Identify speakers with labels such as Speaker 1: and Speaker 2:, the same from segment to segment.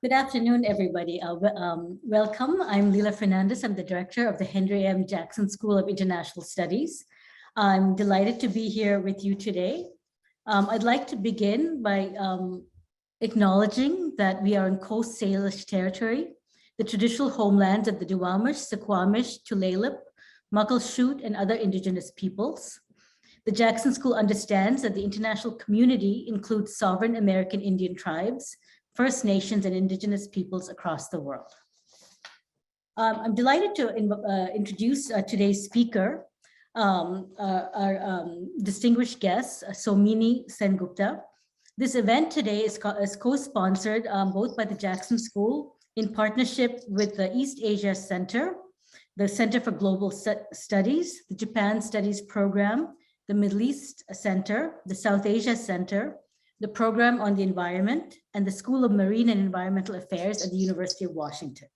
Speaker 1: Good afternoon, everybody. Welcome. I'm Leila Fernandez. I'm the director of the Henry M. Jackson School of International Studies. I'm delighted to be here with you today. I'd like to begin by acknowledging that we are in Coast Salish territory, the traditional homelands of the Duwamish, Suquamish, Tulalip, Muckleshoot, and other indigenous peoples. The Jackson School understands that the international community includes sovereign American Indian tribes, First Nations, and indigenous peoples across the world. I'm delighted to introduce today's speaker, our distinguished guest, Somini Sengupta. This event today is co-sponsored both by the Jackson School in partnership with the East Asia Center, the Center for Global Studies, the Japan Studies Program, the Middle East Center, the South Asia Center, the Program on the Environment, and the School of Marine and Environmental Affairs at the University of Washington.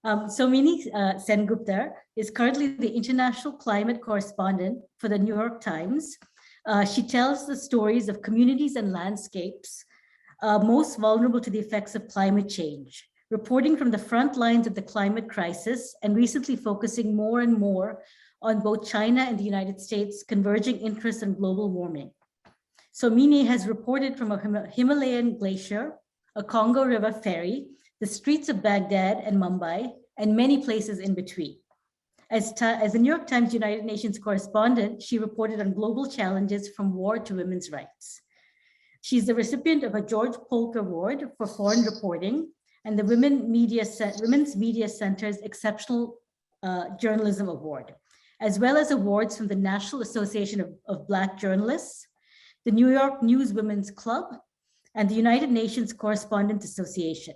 Speaker 1: Somini Sengupta is currently the international climate correspondent for the New York Times. She tells the stories of communities and landscapes most vulnerable to the effects of climate change, reporting from the front lines of the climate crisis and recently focusing more and more on both China and the United States' converging interests in global warming. Somini has reported from a Himalayan glacier, a Congo River ferry, the streets of Baghdad and Mumbai, and many places in between. As the New York Times United Nations correspondent, she reported on global challenges from war to women's rights. She's the recipient of a George Polk Award for foreign reporting and the Women's Media Center's Exceptional Journalism Award, as well as awards from the National Association of Black Journalists, the New York News Women's Club, and the United Nations Correspondents Association.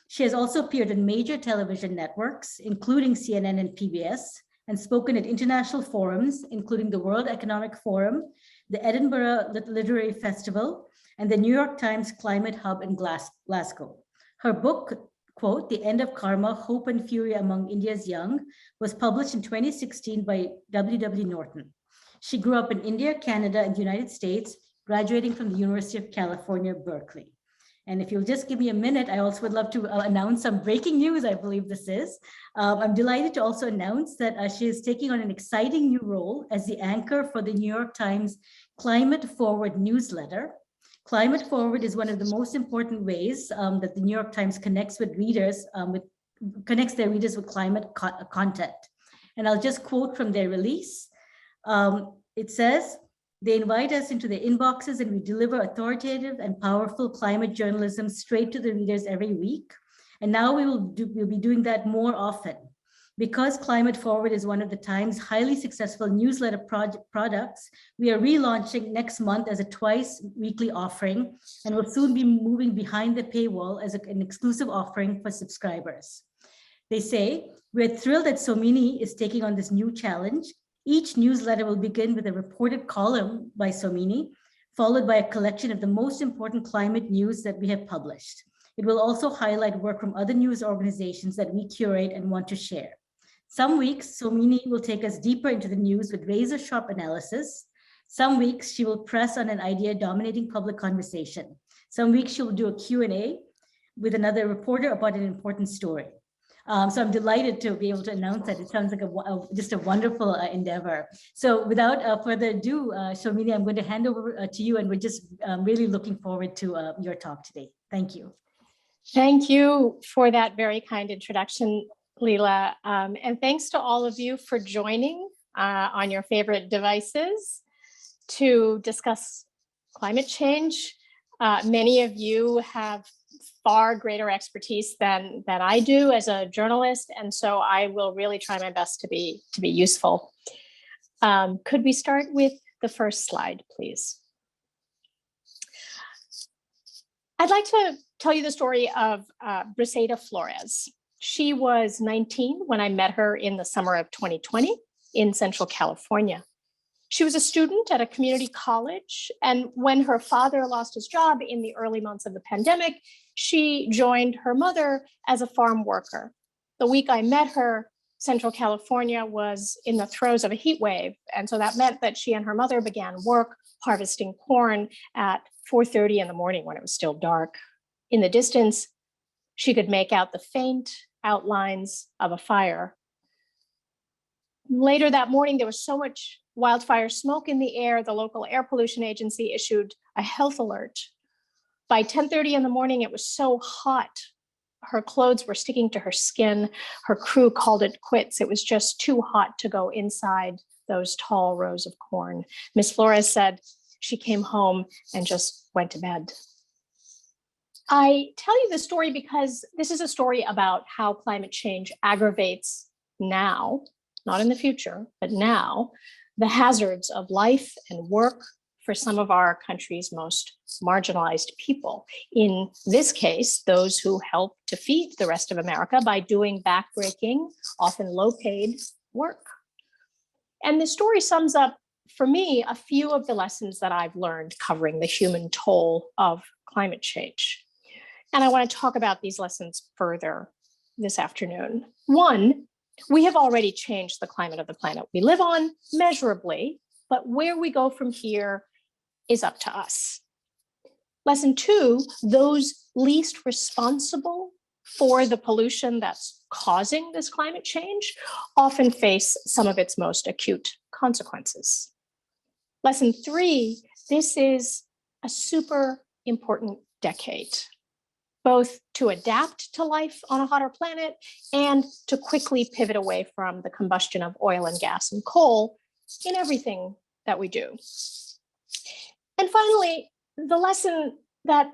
Speaker 1: She has also appeared in major television networks, including CNN and PBS, and spoken at international forums, including the World Economic Forum, the Edinburgh Literary Festival, and the New York Times Climate Hub in Glasgow. Her book, quote, The End of Karma, Hope and Fury Among India's Young, was published in 2016 by W.W. Norton. She grew up in India, Canada, and the United States, graduating from the University of California, Berkeley. And if you'll just give me a minute, I also would love to announce some breaking news, I believe this is. I'm delighted to also announce that she is taking on an exciting new role as the anchor for the New York Times Climate Forward newsletter. Climate Forward is one of the most important ways that the New York Times connects their readers with climate content. And I'll just quote from their release. It says, they invite us into their inboxes and we deliver authoritative and powerful climate journalism straight to the readers every week. And now we'll be doing that more often. Because Climate Forward is one of the Times' highly successful newsletter products, we are relaunching next month as a twice weekly offering and will soon be moving behind the paywall as an exclusive offering for subscribers. They say, we're thrilled that Somini is taking on this new challenge. Each newsletter will begin with a reported column by Somini, followed by a collection of the most important climate news that we have published. It will also highlight work from other news organizations that we curate and want to share. Some weeks, Somini will take us deeper into the news with razor-sharp analysis. Some weeks, she will press on an idea dominating public conversation. Some weeks, she will do a Q&A with another reporter about an important story. So I'm delighted to be able to announce that. It sounds like just a wonderful endeavor. So without further ado, Somini, I'm going to hand over to you, and we're just really looking forward to your talk today. Thank you.
Speaker 2: Thank you for that very kind introduction, Leila. And thanks to all of you for joining on your favorite devices to discuss climate change. Many of you have far greater expertise than I do as a journalist, and so I will really try my best to be useful. Could we start with the first slide, please? I'd like to tell you the story of Briseida Flores. She was 19 when I met her in the summer of 2020 in Central California. She was a student at a community college, and when her father lost his job in the early months of the pandemic, she joined her mother as a farm worker. The week I met her, Central California was in the throes of a heat wave, and so that meant that she and her mother began work harvesting corn at 4:30 in the morning when it was still dark. In the distance, she could make out the faint outlines of a fire. Later that morning, there was so much wildfire smoke in the air, the local air pollution agency issued a health alert. By 10:30 in the morning, it was so hot. Her clothes were sticking to her skin. Her crew called it quits. It was just too hot to go inside those tall rows of corn. Miss Flores said she came home and just went to bed. I tell you this story because this is a story about how climate change aggravates now, not in the future, but now, the hazards of life and work for some of our country's most marginalized people. In this case, those who help to feed the rest of America by doing backbreaking, often low-paid work. And the story sums up, for me, a few of the lessons that I've learned covering the human toll of climate change. And I want to talk about these lessons further this afternoon. One, we have already changed the climate of the planet we live on measurably, but where we go from here is up to us. Lesson two, those least responsible for the pollution that's causing this climate change often face some of its most acute consequences. Lesson three, this is a super important decade, both to adapt to life on a hotter planet and to quickly pivot away from the combustion of oil and gas and coal in everything that we do. And finally, the lesson that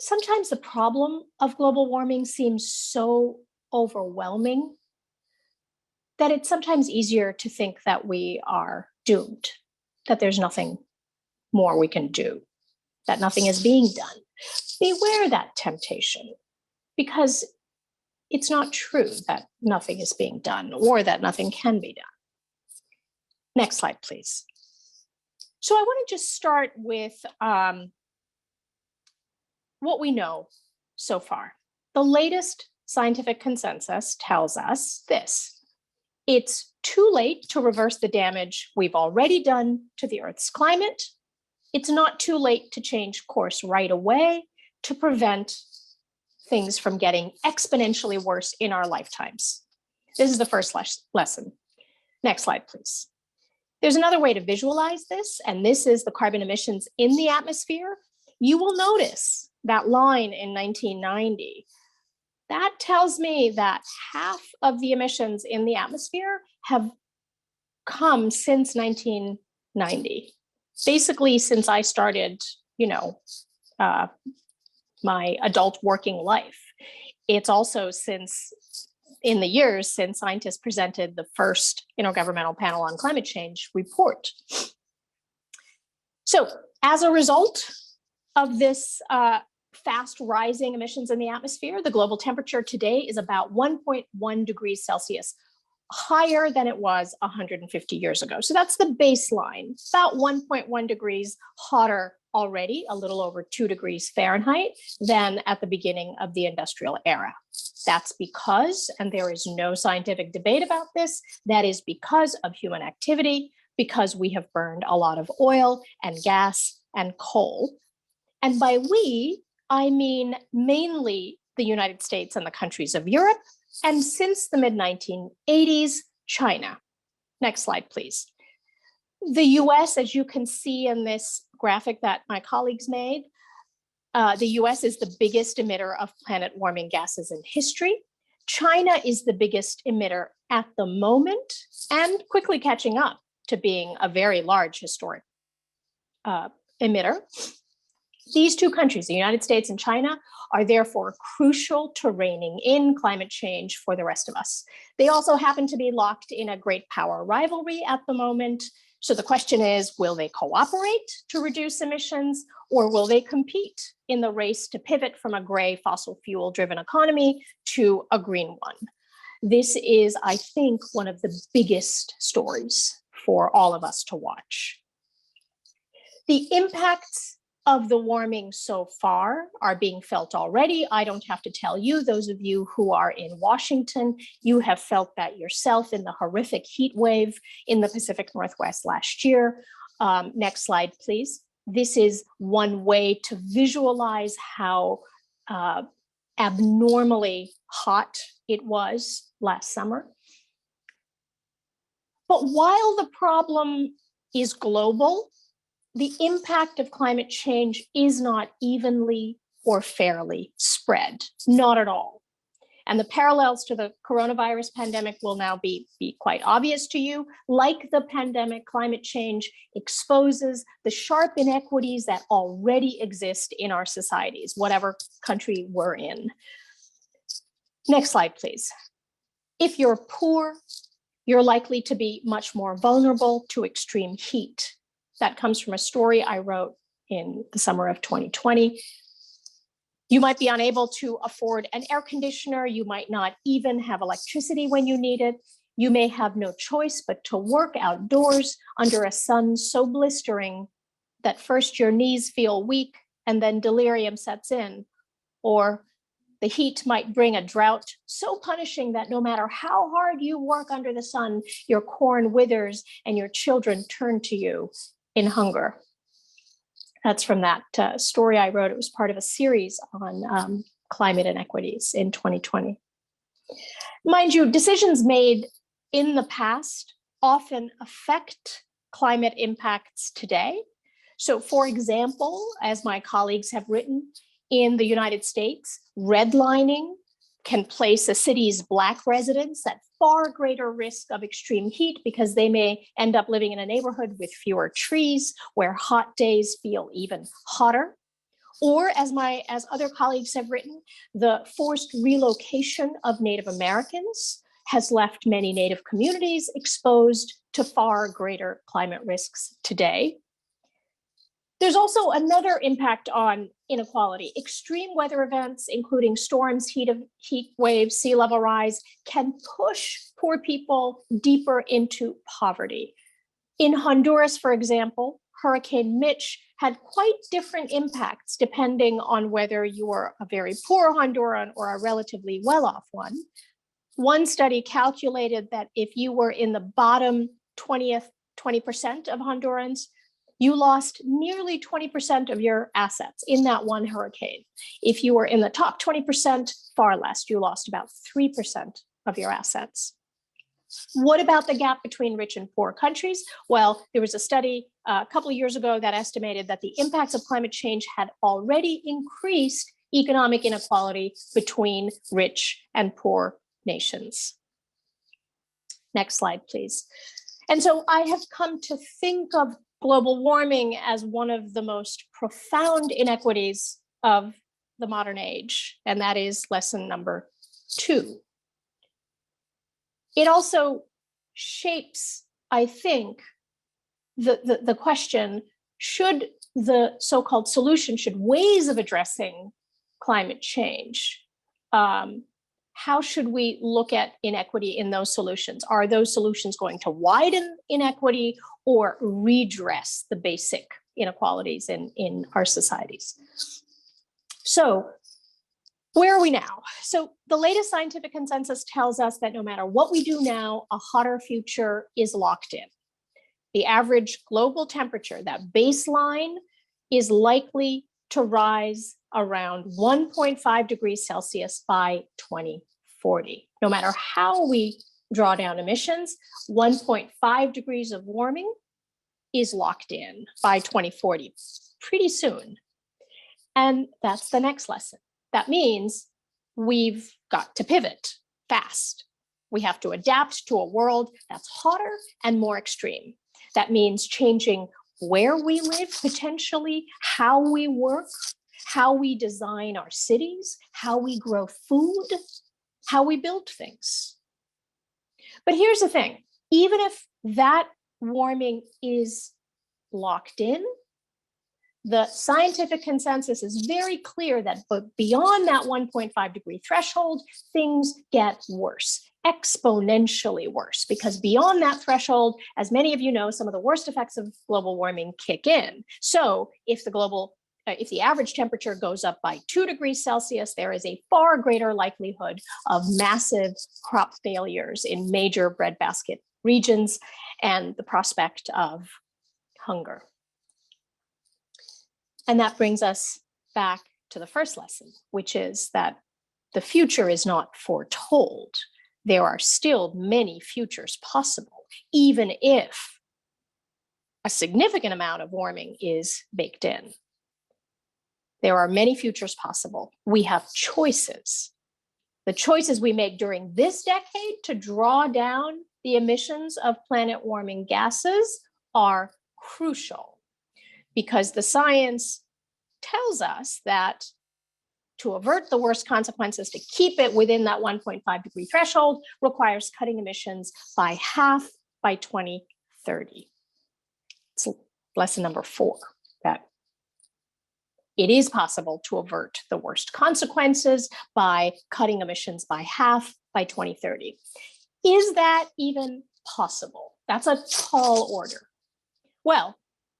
Speaker 2: sometimes the problem of global warming seems so overwhelming that it's sometimes easier to think that we are doomed, that there's nothing more we can do, that nothing is being done. Beware that temptation, because it's not true that nothing is being done or that nothing can be done. Next slide, please. So I want to just start with what we know so far. The latest scientific consensus tells us this: it's too late to reverse the damage we've already done to the Earth's climate. It's not too late to change course right away to prevent things from getting exponentially worse in our lifetimes. This is the first lesson. Next slide, please. There's another way to visualize this, and this is the carbon emissions in the atmosphere. You will notice that line in 1990. That tells me that half of the emissions in the atmosphere have come since 1990. Basically, since I started, my adult working life. It's also in the years since scientists presented the first Intergovernmental Panel on Climate Change report. So as a result of this fast rising emissions in the atmosphere, the global temperature today is about 1.1 degrees Celsius higher than it was 150 years ago. So that's the baseline, about 1.1 degrees hotter already, a little over 2 degrees Fahrenheit, than at the beginning of the industrial era. That's because, and there is no scientific debate about this, that is because of human activity, because we have burned a lot of oil and gas and coal. And by we, I mean mainly the United States and the countries of Europe, and since the mid-1980s, China. Next slide, please. The US, as you can see in this graphic that my colleagues made, the US is the biggest emitter of planet warming gases in history. China is the biggest emitter at the moment and quickly catching up to being a very large historic emitter. These two countries, the United States and China, are therefore crucial to reining in climate change for the rest of us. They also happen to be locked in a great power rivalry at the moment. So the question is, will they cooperate to reduce emissions, or will they compete in the race to pivot from a gray fossil fuel driven economy to a green one? This is, I think, one of the biggest stories for all of us to watch. The impacts of the warming so far are being felt already. I don't have to tell you, those of you who are in Washington, you have felt that yourself in the horrific heat wave in the Pacific Northwest last year. Next slide, please. This is one way to visualize how abnormally hot it was last summer. But while the problem is global, the impact of climate change is not evenly or fairly spread, not at all. And the parallels to the coronavirus pandemic will now be quite obvious to you. Like the pandemic, climate change exposes the sharp inequities that already exist in our societies, whatever country we're in. Next slide, please. If you're poor, you're likely to be much more vulnerable to extreme heat. That comes from a story I wrote in the summer of 2020. You might be unable to afford an air conditioner. You might not even have electricity when you need it. You may have no choice but to work outdoors under a sun so blistering that first your knees feel weak and then delirium sets in. Or the heat might bring a drought so punishing that no matter how hard you work under the sun, your corn withers and your children turn to you in hunger. That's from that story I wrote. It was part of a series on climate inequities in 2020. Mind you, decisions made in the past often affect climate impacts today. So for example, as my colleagues have written, in the United States, redlining can place a city's Black residents at far greater risk of extreme heat because they may end up living in a neighborhood with fewer trees where hot days feel even hotter. Or as other colleagues have written, the forced relocation of Native Americans has left many Native communities exposed to far greater climate risks today. There's also another impact on inequality. Extreme weather events, including storms, heat waves, sea level rise, can push poor people deeper into poverty. In Honduras, for example, Hurricane Mitch had quite different impacts depending on whether you were a very poor Honduran or a relatively well-off one. One study calculated that if you were in the bottom 20% of Hondurans, you lost nearly 20% of your assets in that one hurricane. If you were in the top 20%, far less, you lost about 3% of your assets. What about the gap between rich and poor countries? Well, there was a study a couple of years ago that estimated that the impacts of climate change had already increased economic inequality between rich and poor nations. Next slide, please. And so I have come to think of global warming as one of the most profound inequities of the modern age, and that is lesson number 2. It also shapes, I think, the question, should the so-called solution, should ways of addressing climate change, how should we look at inequity in those solutions? Are those solutions going to widen inequity or redress the basic inequalities in our societies? So where are we now? So the latest scientific consensus tells us that no matter what we do now, a hotter future is locked in. The average global temperature, that baseline, is likely to rise around 1.5 degrees Celsius by 2040. No matter how we draw down emissions, 1.5 degrees of warming is locked in by 2040, pretty soon. And that's the next lesson. That means we've got to pivot fast. We have to adapt to a world that's hotter and more extreme. That means changing where we live, potentially, how we work, how we design our cities, how we grow food, how we build things. But here's the thing, even if that warming is locked in, the scientific consensus is very clear that beyond that 1.5 degree threshold, things get worse, exponentially worse, because beyond that threshold, as many of you know, some of the worst effects of global warming kick in. So if the average temperature goes up by 2 degrees Celsius, there is a far greater likelihood of massive crop failures in major breadbasket regions and the prospect of hunger. And that brings us back to the first lesson, which is that the future is not foretold. There are still many futures possible, even if a significant amount of warming is baked in. There are many futures possible. We have choices. The choices we make during this decade to draw down the emissions of planet warming gases are crucial, because the science tells us that to avert the worst consequences, to keep it within that 1.5 degree threshold, requires cutting emissions by half by 2030. It's lesson number 4, that it is possible to avert the worst consequences by cutting emissions by half by 2030. Is that even possible? That's a tall order. Well,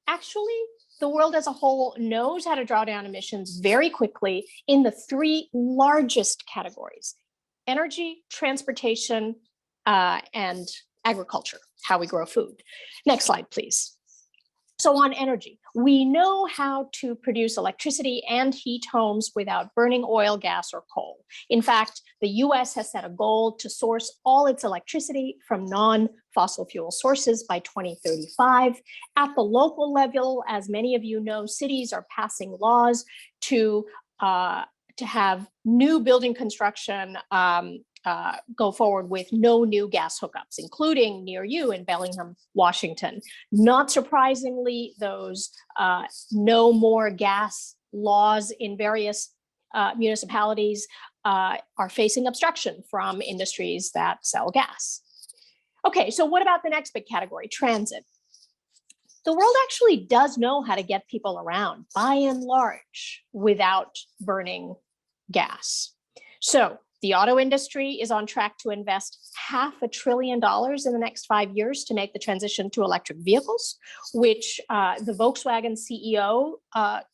Speaker 2: actually, the world as a whole knows how to draw down emissions very quickly in the 3 largest categories: energy, transportation, and agriculture, how we grow food. Next slide, please. So on energy, we know how to produce electricity and heat homes without burning oil, gas, or coal. In fact, the US has set a goal to source all its electricity from non-fossil fuel sources by 2035. At the local level, as many of you know, cities are passing laws to have new building construction go forward with no new gas hookups, including near you in Bellingham, Washington. Not surprisingly, those no more gas laws in various municipalities are facing obstruction from industries that sell gas. Okay, so what about the next big category, transit? The world actually does know how to get people around, by and large, without burning gas. So the auto industry is on track to invest $500 billion in the next 5 years to make the transition to electric vehicles, which the Volkswagen CEO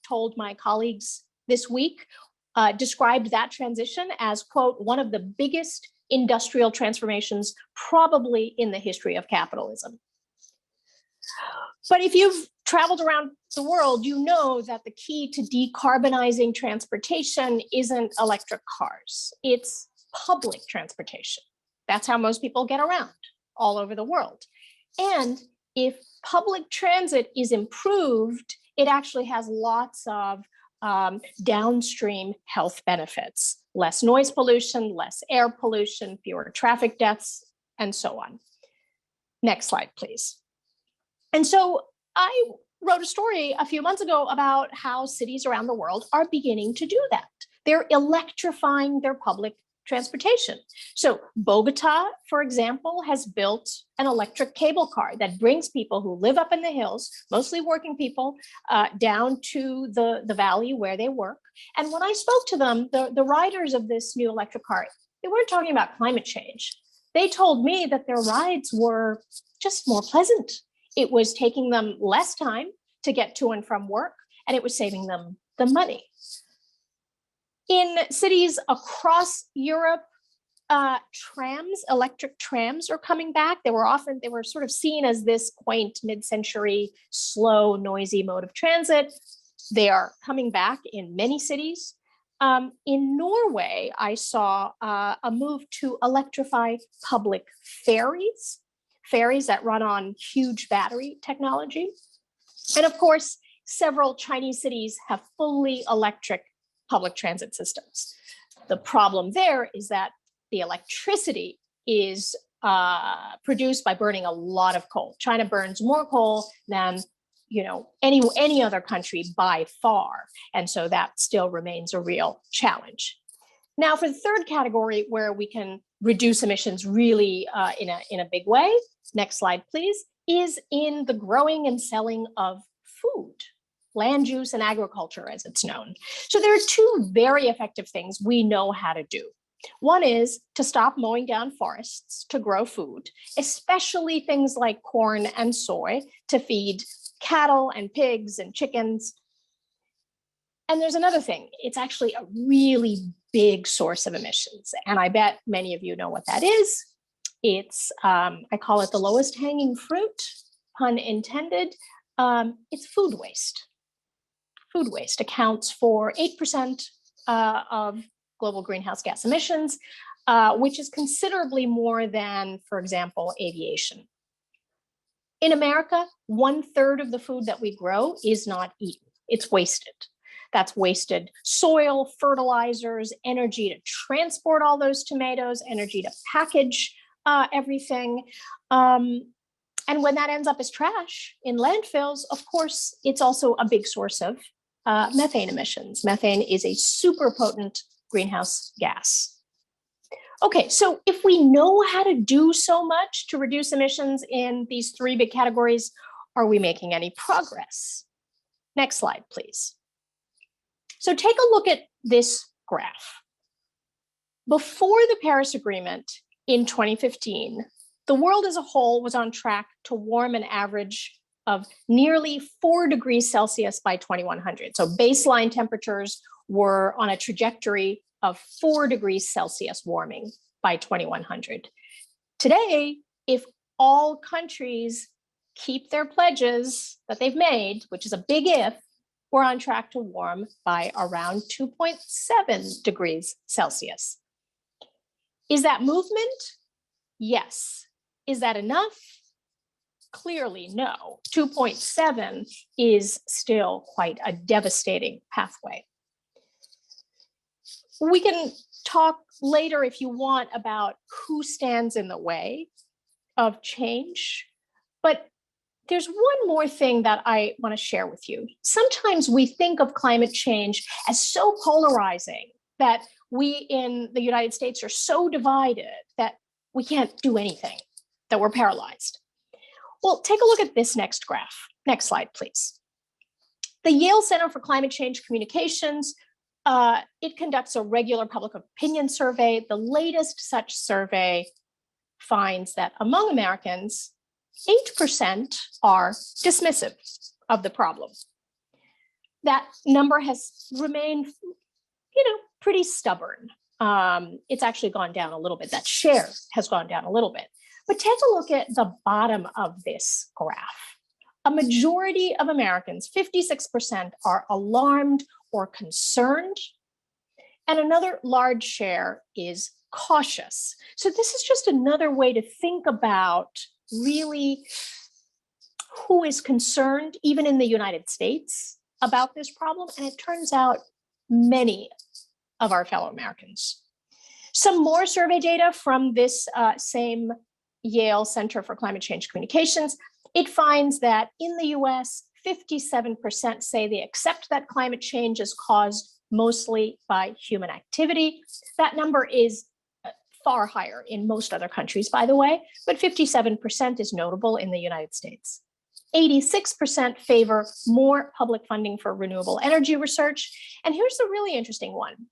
Speaker 2: told my colleagues this week, described that transition as, quote, one of the biggest industrial transformations probably in the history of capitalism. But if you've traveled around the world, you know that the key to decarbonizing transportation isn't electric cars, it's public transportation. That's how most people get around all over the world. And if public transit is improved, it actually has lots of downstream health benefits: less noise pollution, less air pollution, fewer traffic deaths, and so on. Next slide, please. And so I wrote a story a few months ago about how cities around the world are beginning to do that. They're electrifying their public transportation. So Bogota, for example, has built an electric cable car that brings people who live up in the hills, mostly working people, down to the valley where they work. And when I spoke to them, the riders of this new electric car, they weren't talking about climate change. They told me that their rides were just more pleasant. It was taking them less time to get to and from work, and it was saving them the money. In cities across Europe, electric trams are coming back. They were sort of seen as this quaint mid-century, slow, noisy mode of transit. They are coming back in many cities. In Norway, I saw a move to electrify public ferries that run on huge battery technology. And of course, several Chinese cities have fully electric public transit systems. The problem there is that the electricity is produced by burning a lot of coal. China burns more coal than any other country by far. And so that still remains a real challenge. Now, for the third category, where we can reduce emissions really in a big way, next slide, please, is in the growing and selling of food, land use and agriculture, as it's known. So there are 2 very effective things we know how to do. One is to stop mowing down forests to grow food, especially things like corn and soy to feed cattle and pigs and chickens. And there's another thing. It's actually a really big source of emissions. And I bet many of you know what that is. It's, I call it the lowest hanging fruit, pun intended. It's food waste. food waste accounts for 8% of global greenhouse gas emissions, which is considerably more than, for example, aviation. In America, 1/3 of the food that we grow is not eaten. It's wasted. That's wasted soil, fertilizers, energy to transport all those tomatoes, energy to package everything. And when that ends up as trash in landfills, of course, it's also a big source of methane emissions. Methane is a super potent greenhouse gas. Okay, so if we know how to do so much to reduce emissions in these three big categories, are we making any progress? Next slide, please. So take a look at this graph. Before the Paris Agreement in 2015, the world as a whole was on track to warm an average of nearly 4 degrees Celsius by 2100. So baseline temperatures were on a trajectory of 4 degrees Celsius warming by 2100. Today, if all countries keep their pledges that they've made, which is a big if, we're on track to warm by around 2.7 degrees Celsius. Is that movement? Yes. Is that enough? Clearly, no. 2.7 is still quite a devastating pathway. We can talk later if you want about who stands in the way of change, but there's one more thing that I want to share with you. Sometimes we think of climate change as so polarizing that we in the United States are so divided that we can't do anything, that we're paralyzed. Well, take a look at this next graph. Next slide, please. The Yale Center for Climate Change Communications, it conducts a regular public opinion survey. The latest such survey finds that among Americans, 8% are dismissive of the problem. That number has remained, pretty stubborn. It's actually gone down a little bit. That share has gone down a little bit. But take a look at the bottom of this graph. A majority of Americans, 56%, are alarmed or concerned, and another large share is cautious. So this is just another way to think about really who is concerned, even in the United States, about this problem. And it turns out many of our fellow Americans. Some more survey data from this same Yale Center for Climate Change Communications. It finds that in the US, 57% say they accept that climate change is caused mostly by human activity. That number is far higher in most other countries, by the way, but 57% is notable in the United States. 86% favor more public funding for renewable energy research. And here's the really interesting one.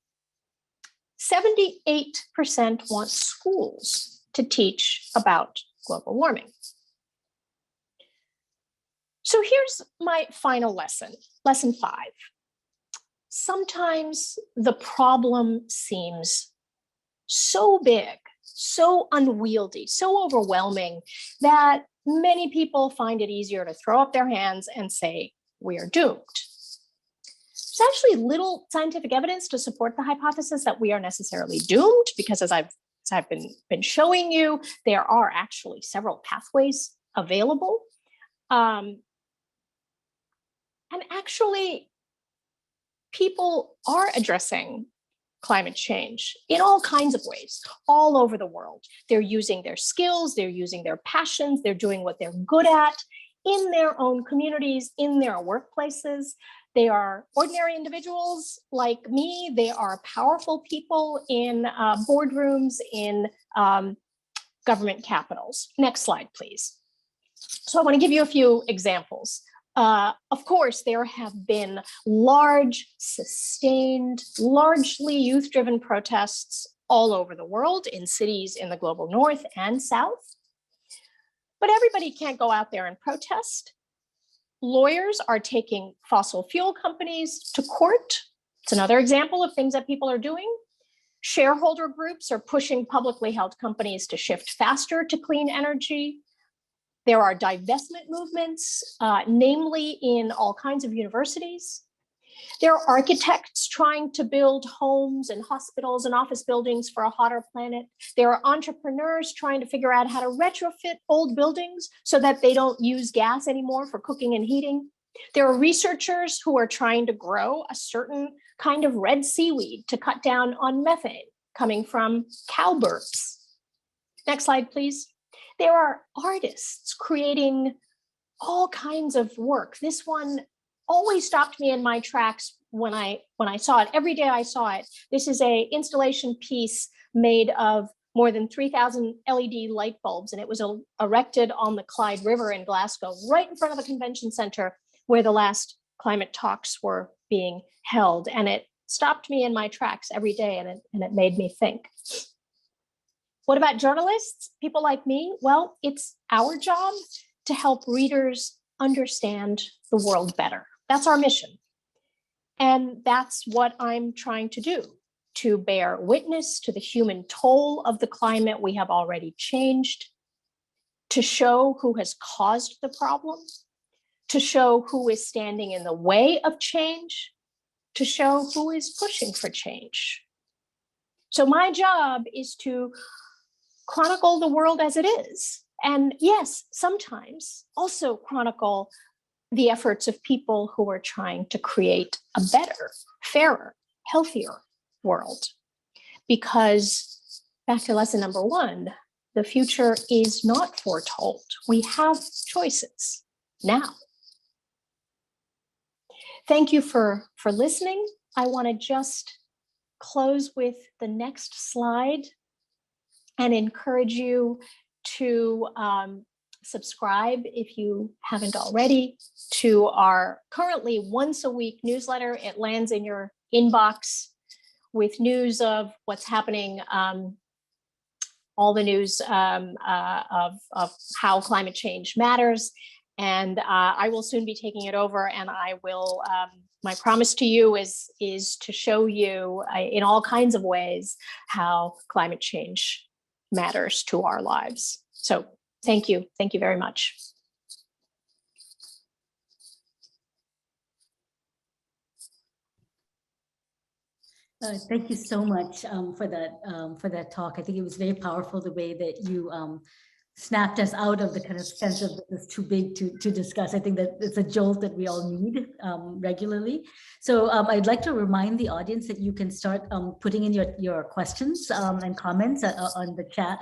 Speaker 2: 78% want schools to teach about global warming. So here's my final lesson, lesson 5. Sometimes the problem seems so big, so unwieldy, so overwhelming that many people find it easier to throw up their hands and say, we are doomed. There's actually little scientific evidence to support the hypothesis that we are necessarily doomed, because as I've been showing you, there are actually several pathways available. And actually, people are addressing climate change in all kinds of ways, all over the world. They're using their skills, they're using their passions, they're doing what they're good at in their own communities, in their workplaces. They are ordinary individuals like me. They are powerful people in boardrooms, in government capitals. Next slide, please. So I want to give you a few examples. Of course, there have been large, sustained, largely youth-driven protests all over the world, in cities in the global north and south. But everybody can't go out there and protest. Lawyers are taking fossil fuel companies to court. It's another example of things that people are doing. Shareholder groups are pushing publicly held companies to shift faster to clean energy. There are divestment movements, namely in all kinds of universities. There are architects trying to build homes and hospitals and office buildings for a hotter planet. There are entrepreneurs trying to figure out how to retrofit old buildings so that they don't use gas anymore for cooking and heating. There are researchers who are trying to grow a certain kind of red seaweed to cut down on methane coming from cowbirds. Next slide, please. There are artists creating all kinds of work. This one always stopped me in my tracks when I saw it. Every day I saw it. This is a installation piece made of more than 3,000 LED light bulbs, and it was erected on the Clyde River in Glasgow, right in front of the convention center where the last climate talks were being held. And it stopped me in my tracks every day, and it made me think. What about journalists, people like me? Well, it's our job to help readers understand the world better. That's our mission. And that's what I'm trying to do, to bear witness to the human toll of the climate we have already changed, to show who has caused the problem, to show who is standing in the way of change, to show who is pushing for change. So my job is to chronicle the world as it is. And yes, sometimes also chronicle the efforts of people who are trying to create a better, fairer, healthier world. Because back to lesson number one, the future is not foretold. We have choices now. Thank you for listening. I want to just close with the next slide and encourage you to subscribe, if you haven't already, to our currently once a week newsletter. It lands in your inbox with news of what's happening, all the news of how climate change matters. And I will soon be taking it over, and I will, my promise to you is to show you in all kinds of ways how climate change matters to our lives. So thank you very much.
Speaker 1: Thank you so much for that talk. I think it was very powerful the way that you snapped us out of the kind of sense of it's too big to discuss. I think that it's a jolt that we all need regularly. So I'd like to remind the audience that you can start putting in your questions and comments on the chat.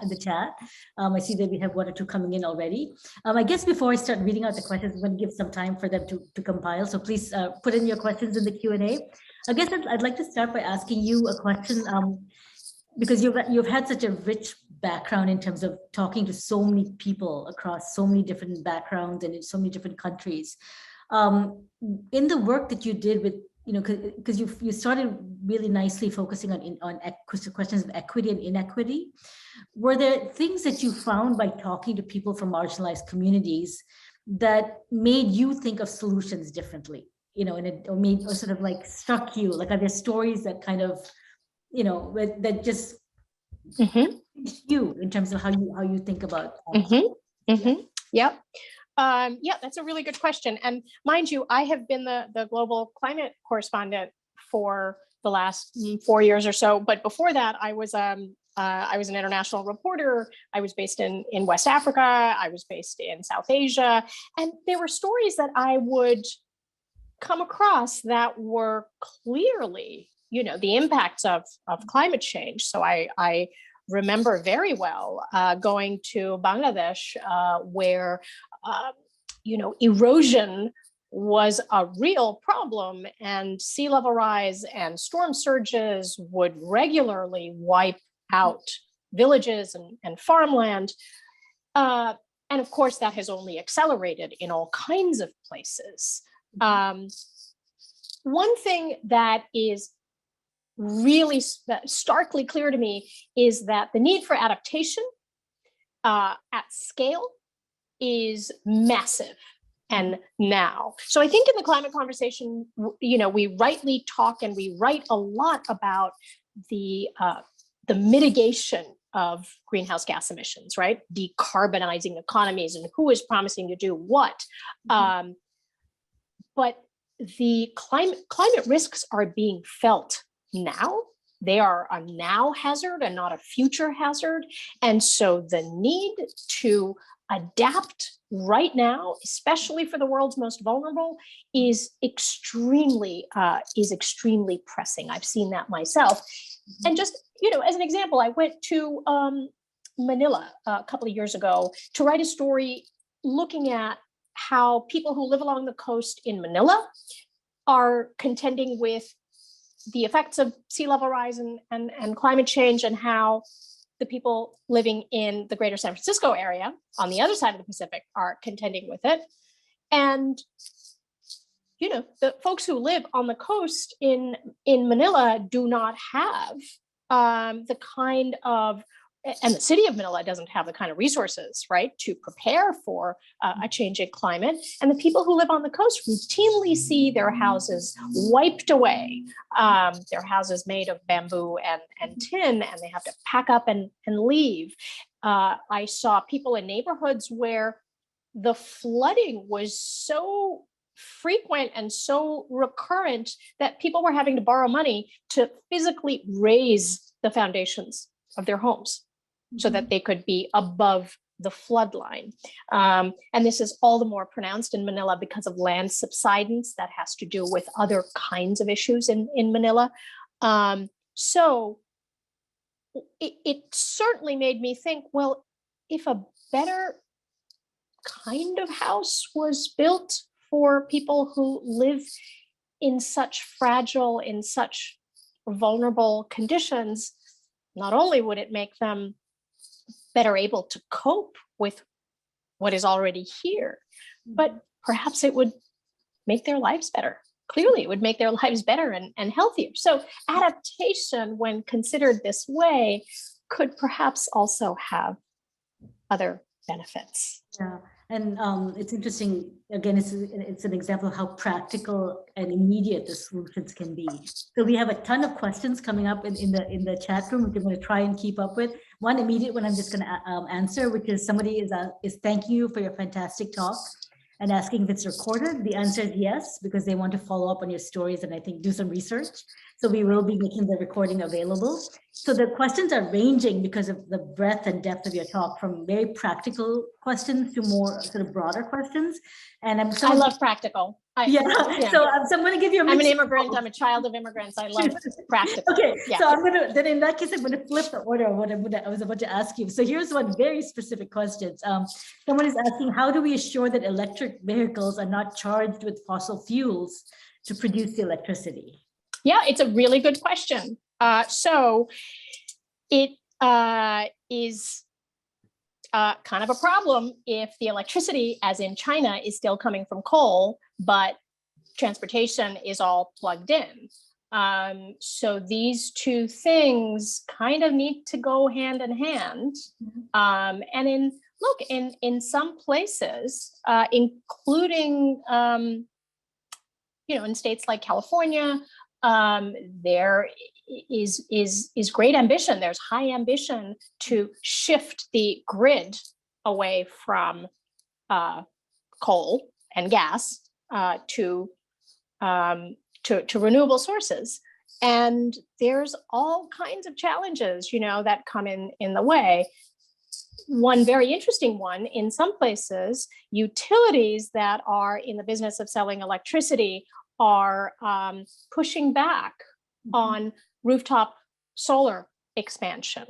Speaker 1: I see that we have one or two coming in already. I guess before I start reading out the questions, I'm going to give some time for them to compile. So please put in your questions in the Q&A. I guess I'd like to start by asking you a question, because you've had such a rich background in terms of talking to so many people across so many different backgrounds and in so many different countries. In the work that you did with, because you started really nicely focusing on questions of equity and inequity, were there things that you found by talking to people from marginalized communities that made you think of solutions differently? Or sort of like struck you? Like, are there stories that kind of, that just you in terms of how you think about
Speaker 2: Yep. Yeah, that's a really good question. And mind you, I have been the global climate correspondent for the last 4 years or so. But before that, I was an international reporter. I was based in West Africa. I was based in South Asia. And there were stories that I would come across that were clearly, the impacts of climate change. So I remember very well going to Bangladesh, where erosion was a real problem, and sea level rise and storm surges would regularly wipe out villages and farmland. And of course, that has only accelerated in all kinds of places. One thing that is really starkly clear to me is that the need for adaptation at scale is massive, and now. So I think in the climate conversation, we rightly talk and we write a lot about the mitigation of greenhouse gas emissions, right? Decarbonizing economies and who is promising to do what. But the climate risks are being felt now. They are a now hazard and not a future hazard. And so the need to adapt right now, especially for the world's most vulnerable, is extremely pressing. I've seen that myself. And just, as an example, I went to Manila a couple of years ago to write a story looking at how people who live along the coast in Manila are contending with the effects of sea level rise and climate change, and how the people living in the greater San Francisco area on the other side of the Pacific are contending with it. And, the folks who live on the coast in Manila do not have the kind of, and the city of Manila doesn't have the kind of resources, right, to prepare for a changing climate. And the people who live on the coast routinely see their houses wiped away, their houses made of bamboo and tin, and they have to pack up and leave. I saw people in neighborhoods where the flooding was so frequent and so recurrent that people were having to borrow money to physically raise the foundations of their homes so that they could be above the flood line. And this is all the more pronounced in Manila because of land subsidence that has to do with other kinds of issues in Manila. So it certainly made me think, well, if a better kind of house was built for people who live in such fragile, in such vulnerable conditions, not only would it make them better able to cope with what is already here, but perhaps it would make their lives better. Clearly, it would make their lives better and healthier. So adaptation, when considered this way, could perhaps also have other benefits.
Speaker 1: Yeah, and it's interesting. Again, it's an example of how practical and immediate the solutions can be. So we have a ton of questions coming up in the chat room, which I'm going to try and keep up with. One immediate one I'm just going to answer, which is somebody is thanking you for your fantastic talk and asking if it's recorded. The answer is yes, because they want to follow up on your stories and I think do some research. So we will be making the recording available. So the questions are ranging because of the breadth and depth of your talk, from very practical questions to more sort of broader questions. And
Speaker 2: I love practical.
Speaker 1: So I'm going to give you a
Speaker 2: I'm an immigrant. I'm a child of immigrants. I love practical.
Speaker 1: Okay, yeah. So then in that case, I'm going to flip the order of what I was about to ask you. So here's one very specific question. Someone is asking, how do we assure that electric vehicles are not charged with fossil fuels to produce the electricity?
Speaker 2: Yeah, it's a really good question. So it is kind of a problem if the electricity, as in China, is still coming from coal, but transportation is all plugged in. So these two things kind of need to go hand in hand. And in some places, including in states like California, there is great ambition. There's high ambition to shift the grid away from coal and gas to renewable sources. And there's all kinds of challenges, that come in the way. One very interesting one, in some places, utilities that are in the business of selling electricity are pushing back on rooftop solar expansion,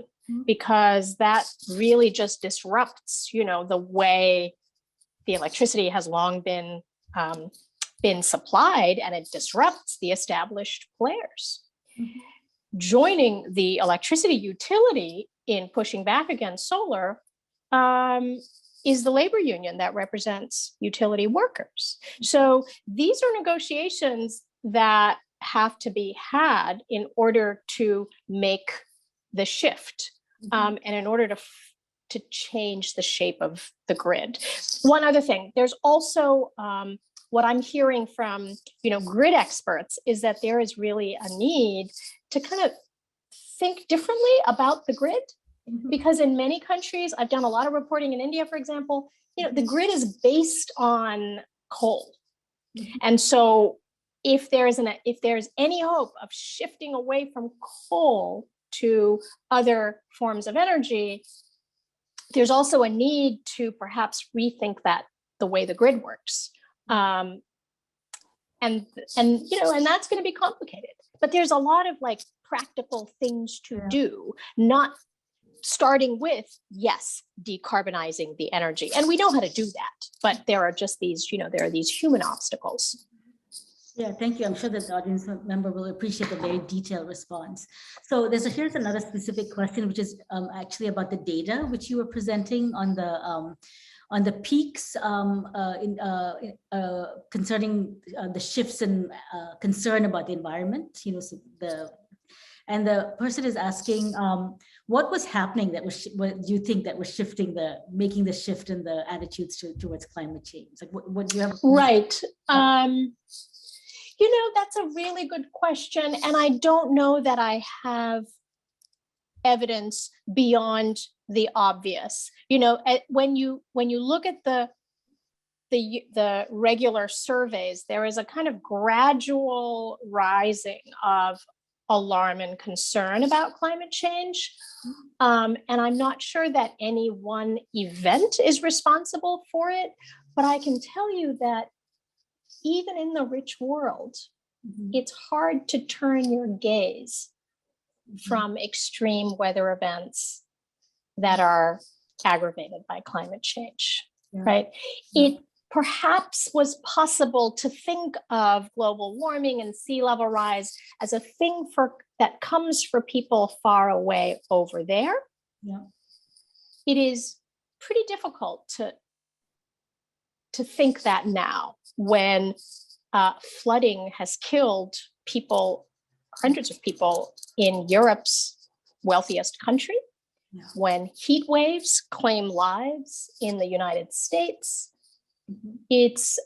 Speaker 2: because that really just disrupts, the way the electricity has long been supplied, and it disrupts the established players. Joining the electricity utility in pushing back against solar is the labor union that represents utility workers. So these are negotiations that have to be had in order to make the shift, and in order to change the shape of the grid. One other thing, there's also what I'm hearing from grid experts is that there is really a need to kind of think differently about the grid. Because in many countries, I've done a lot of reporting in India, for example, the grid is based on coal. And so if there's any hope of shifting away from coal to other forms of energy, there's also a need to perhaps rethink that the way the grid works. And that's going to be complicated. But there's a lot of like practical things to do, not starting with, yes, decarbonizing the energy. And we know how to do that, but there are just these, there are these human obstacles.
Speaker 1: Yeah, thank you. I'm sure that the audience member will appreciate the very detailed response. So here's another specific question, which is actually about the data which you were presenting on the peaks concerning the shifts in concern about the environment. And the person is asking, what was happening that was, what do you think that was making the shift in the attitudes towards climate change? Like, what do you have?
Speaker 2: Right. That's a really good question. And I don't know that I have evidence beyond the obvious. When you look at the regular surveys, there is a kind of gradual rising of alarm and concern about climate change. And I'm not sure that any one event is responsible for it, but I can tell you that even in the rich world, it's hard to turn your gaze from extreme weather events that are aggravated by climate change, right? It perhaps was possible to think of global warming and sea level rise as a thing that comes for people far away over there. It is pretty difficult to think that now, when flooding has killed people, hundreds of people in Europe's wealthiest country, when heat waves claim lives in the United States. It's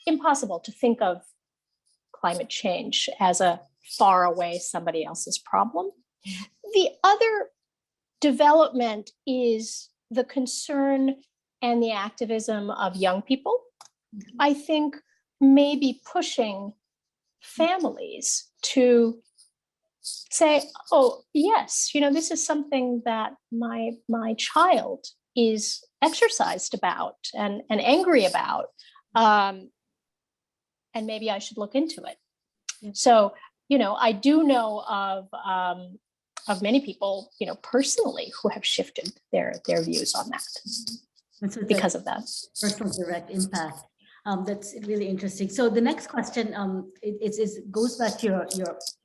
Speaker 2: impossible to think of climate change as a far away somebody else's problem. The other development is the concern and the activism of young people. I think maybe pushing families to say, oh, yes, this is something that my child is exercised about and angry about, and maybe I should look into it. So, I do know of many people, personally, who have shifted their views on that because of that
Speaker 1: personal direct impact. That's really interesting. So the next question, it goes back to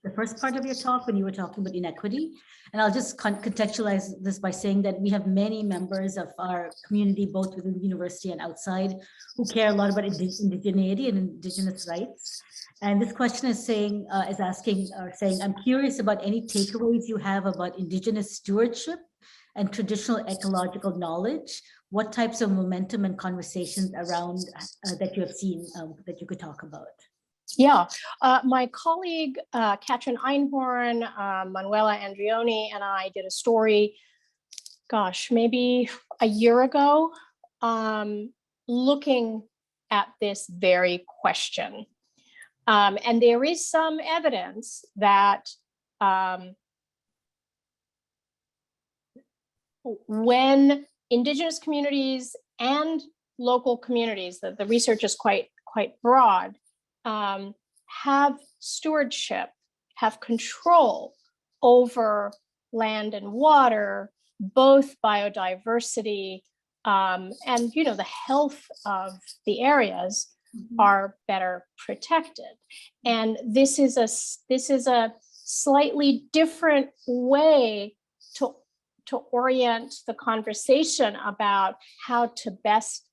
Speaker 1: the first part of your talk when you were talking about inequity. And I'll just contextualize this by saying that we have many members of our community, both within the university and outside, who care a lot about indigeneity and indigenous rights. And this question is saying, I'm curious about any takeaways you have about indigenous stewardship and traditional ecological knowledge. What types of momentum and conversations around that you have seen that you could talk about?
Speaker 2: Yeah, my colleague, Katrin Einhorn, Manuela Andrioni, and I did a story, maybe a year ago, looking at this very question. And there is some evidence that when Indigenous communities and local communities, the research is quite broad, have stewardship, have control over land and water, both biodiversity and the health of the areas are better protected. And this is a slightly different way to orient the conversation about how to best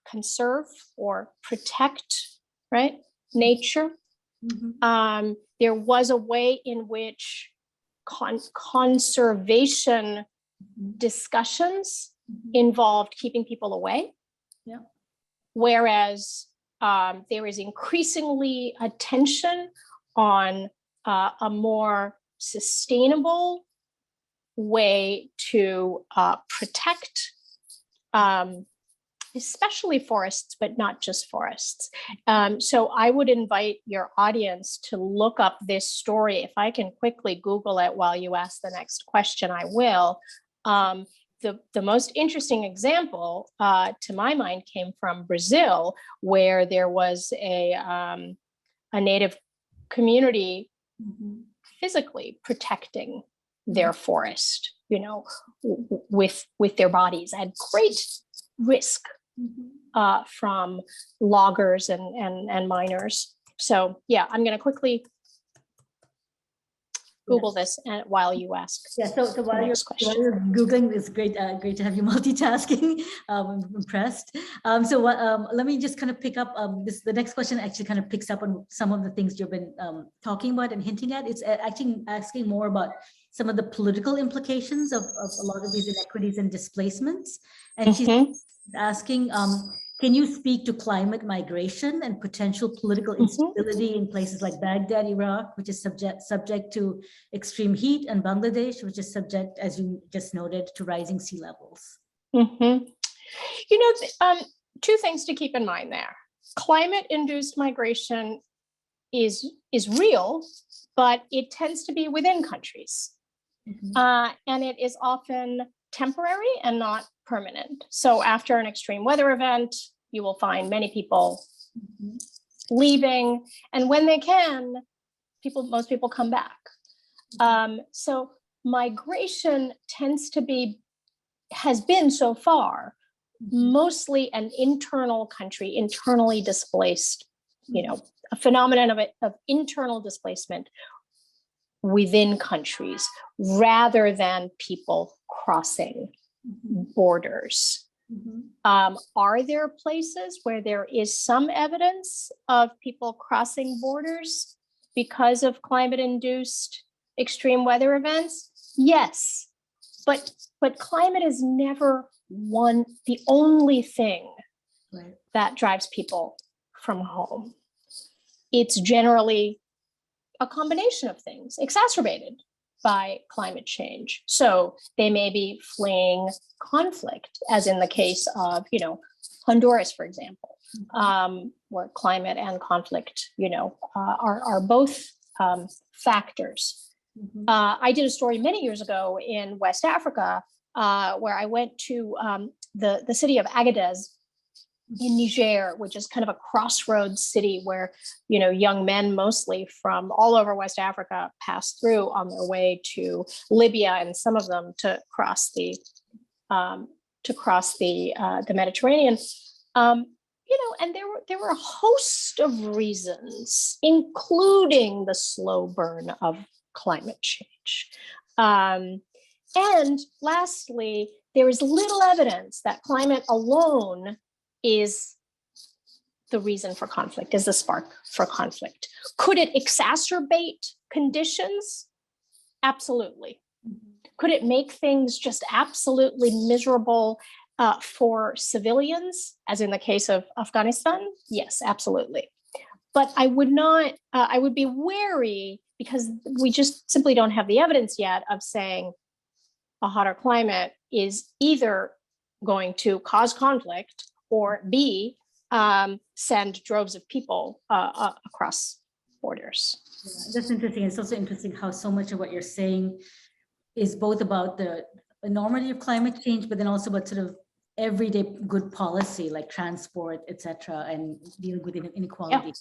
Speaker 2: conserve or protect, right, nature. There was a way in which conservation discussions involved keeping people away. Whereas there is increasingly attention on a more sustainable way to protect especially forests, but not just forests. So I would invite your audience to look up this story. If I can quickly Google it while you ask the next question, I will. The most interesting example, to my mind, came from Brazil, where there was a native community physically protecting their forest, you know, with their bodies at great risk from loggers and miners. So yeah, I'm going to quickly Google this while you ask.
Speaker 1: Yeah, so while you're Googling, it's great, great to have you multitasking. I'm impressed. So let me just kind of pick up the next question actually kind of picks up on some of the things you've been talking about and hinting at. It's actually asking more about some of the political implications of a lot of these inequities and displacements. And she's asking, can you speak to climate migration and potential political instability in places like Baghdad, Iraq, which is subject to extreme heat, and Bangladesh, which is subject, as you just noted, to rising sea levels?
Speaker 2: You know, two things to keep in mind there. Climate-induced migration is real, but it tends to be within countries. And it is often temporary and not permanent. So after an extreme weather event, you will find many people leaving, and when they can, most people come back. So migration has been so far mostly an internally displaced, you know, a phenomenon of internal displacement within countries rather than people crossing borders. Are there places where there is some evidence of people crossing borders because of climate-induced extreme weather events? Yes, but climate is never the only thing that drives people from home. It's generally a combination of things exacerbated by climate change. So they may be fleeing conflict, as in the case of, you know, Honduras, for example, where climate and conflict, you know, are both factors. I did a story many years ago in West Africa, where I went to the city of Agadez in Niger, which is kind of a crossroads city where, you know, young men mostly from all over West Africa pass through on their way to Libya, and some of them to cross the Mediterranean. You know, and there were a host of reasons, including the slow burn of climate change. And lastly, there is little evidence that climate alone is the reason for conflict, is the spark for conflict. Could it exacerbate conditions? Absolutely. Could it make things just absolutely miserable for civilians, as in the case of Afghanistan? Yes, absolutely. But I would not, I would be wary, because we just simply don't have the evidence yet of saying a hotter climate is either going to cause conflict or B, send droves of people across borders.
Speaker 1: Yeah, that's interesting. It's also interesting how so much of what you're saying is both about the enormity of climate change, but then also about sort of everyday good policy like transport, etc., and dealing with inequality.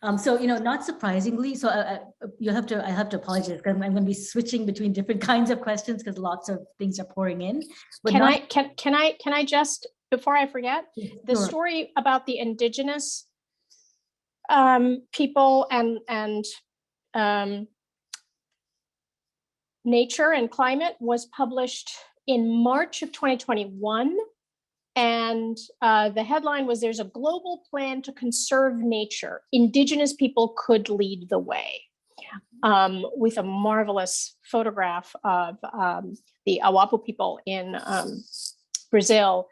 Speaker 1: Yeah. So, you know, not surprisingly, so I have to apologize because I'm going to be switching between different kinds of questions because lots of things are pouring in. But
Speaker 2: can I just, before I forget, the story about the indigenous people and nature and climate was published in March of 2021. And the headline was, "There's a global plan to conserve nature. Indigenous people could lead the way," with a marvelous photograph of the Awapu people in Brazil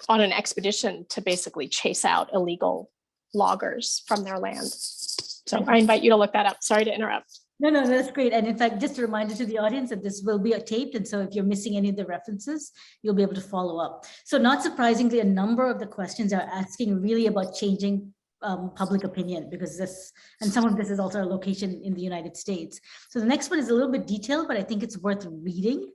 Speaker 2: on an expedition to basically chase out illegal loggers from their land. So I invite you to look that up. Sorry to interrupt.
Speaker 1: No, that's great. And in fact, just a reminder to the audience that this will be taped. And so if you're missing any of the references, you'll be able to follow up. So not surprisingly, a number of the questions are asking really about changing public opinion, because this, and some of this is also a location in the United States. So the next one is a little bit detailed, but I think it's worth reading.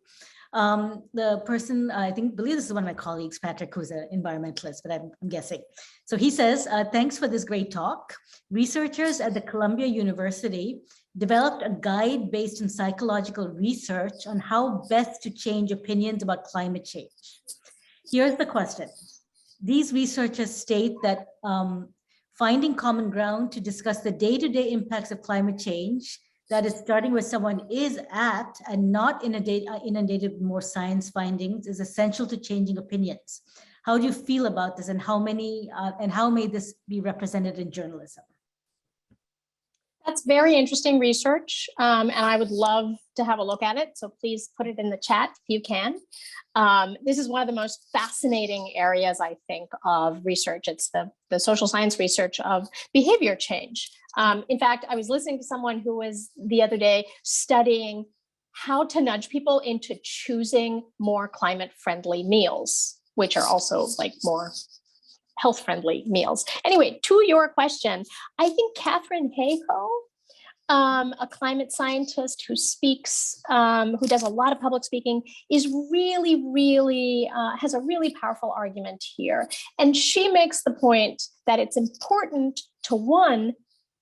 Speaker 1: The person, believe this is one of my colleagues, Patrick, who's an environmentalist, but I'm guessing. So he says, thanks for this great talk. Researchers at the Columbia University developed a guide based on psychological research on how best to change opinions about climate change. Here's the question. These researchers state that finding common ground to discuss the day-to-day impacts of climate change, that is starting where someone is at and not inundated with more science findings, is essential to changing opinions. How do you feel about this, and how may this be represented in journalism?
Speaker 2: That's very interesting research, and I would love to have a look at it. So please put it in the chat if you can. This is one of the most fascinating areas, I think, of research. It's the social science research of behavior change. In fact, I was listening to someone who was the other day studying how to nudge people into choosing more climate-friendly meals, which are also like more health-friendly meals. Anyway, to your question, I think Katharine Hayhoe, a climate scientist who speaks, who does a lot of public speaking, is really, has a really powerful argument here. And she makes the point that it's important to, one,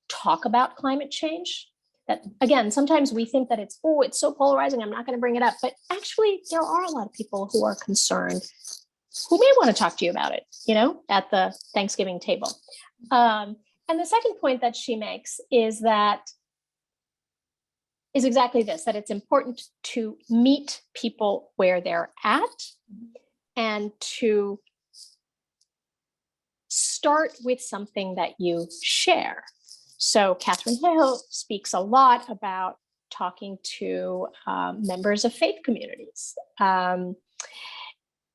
Speaker 2: talk about climate change. That, again, sometimes we think that it's so polarizing, I'm not going to bring it up. But actually, there are a lot of people who are concerned who may want to talk to you about it, at the Thanksgiving table. And the second point that she makes is exactly this, that it's important to meet people where they're at and to start with something that you share. So Katharine Hayhoe speaks a lot about talking to members of faith communities.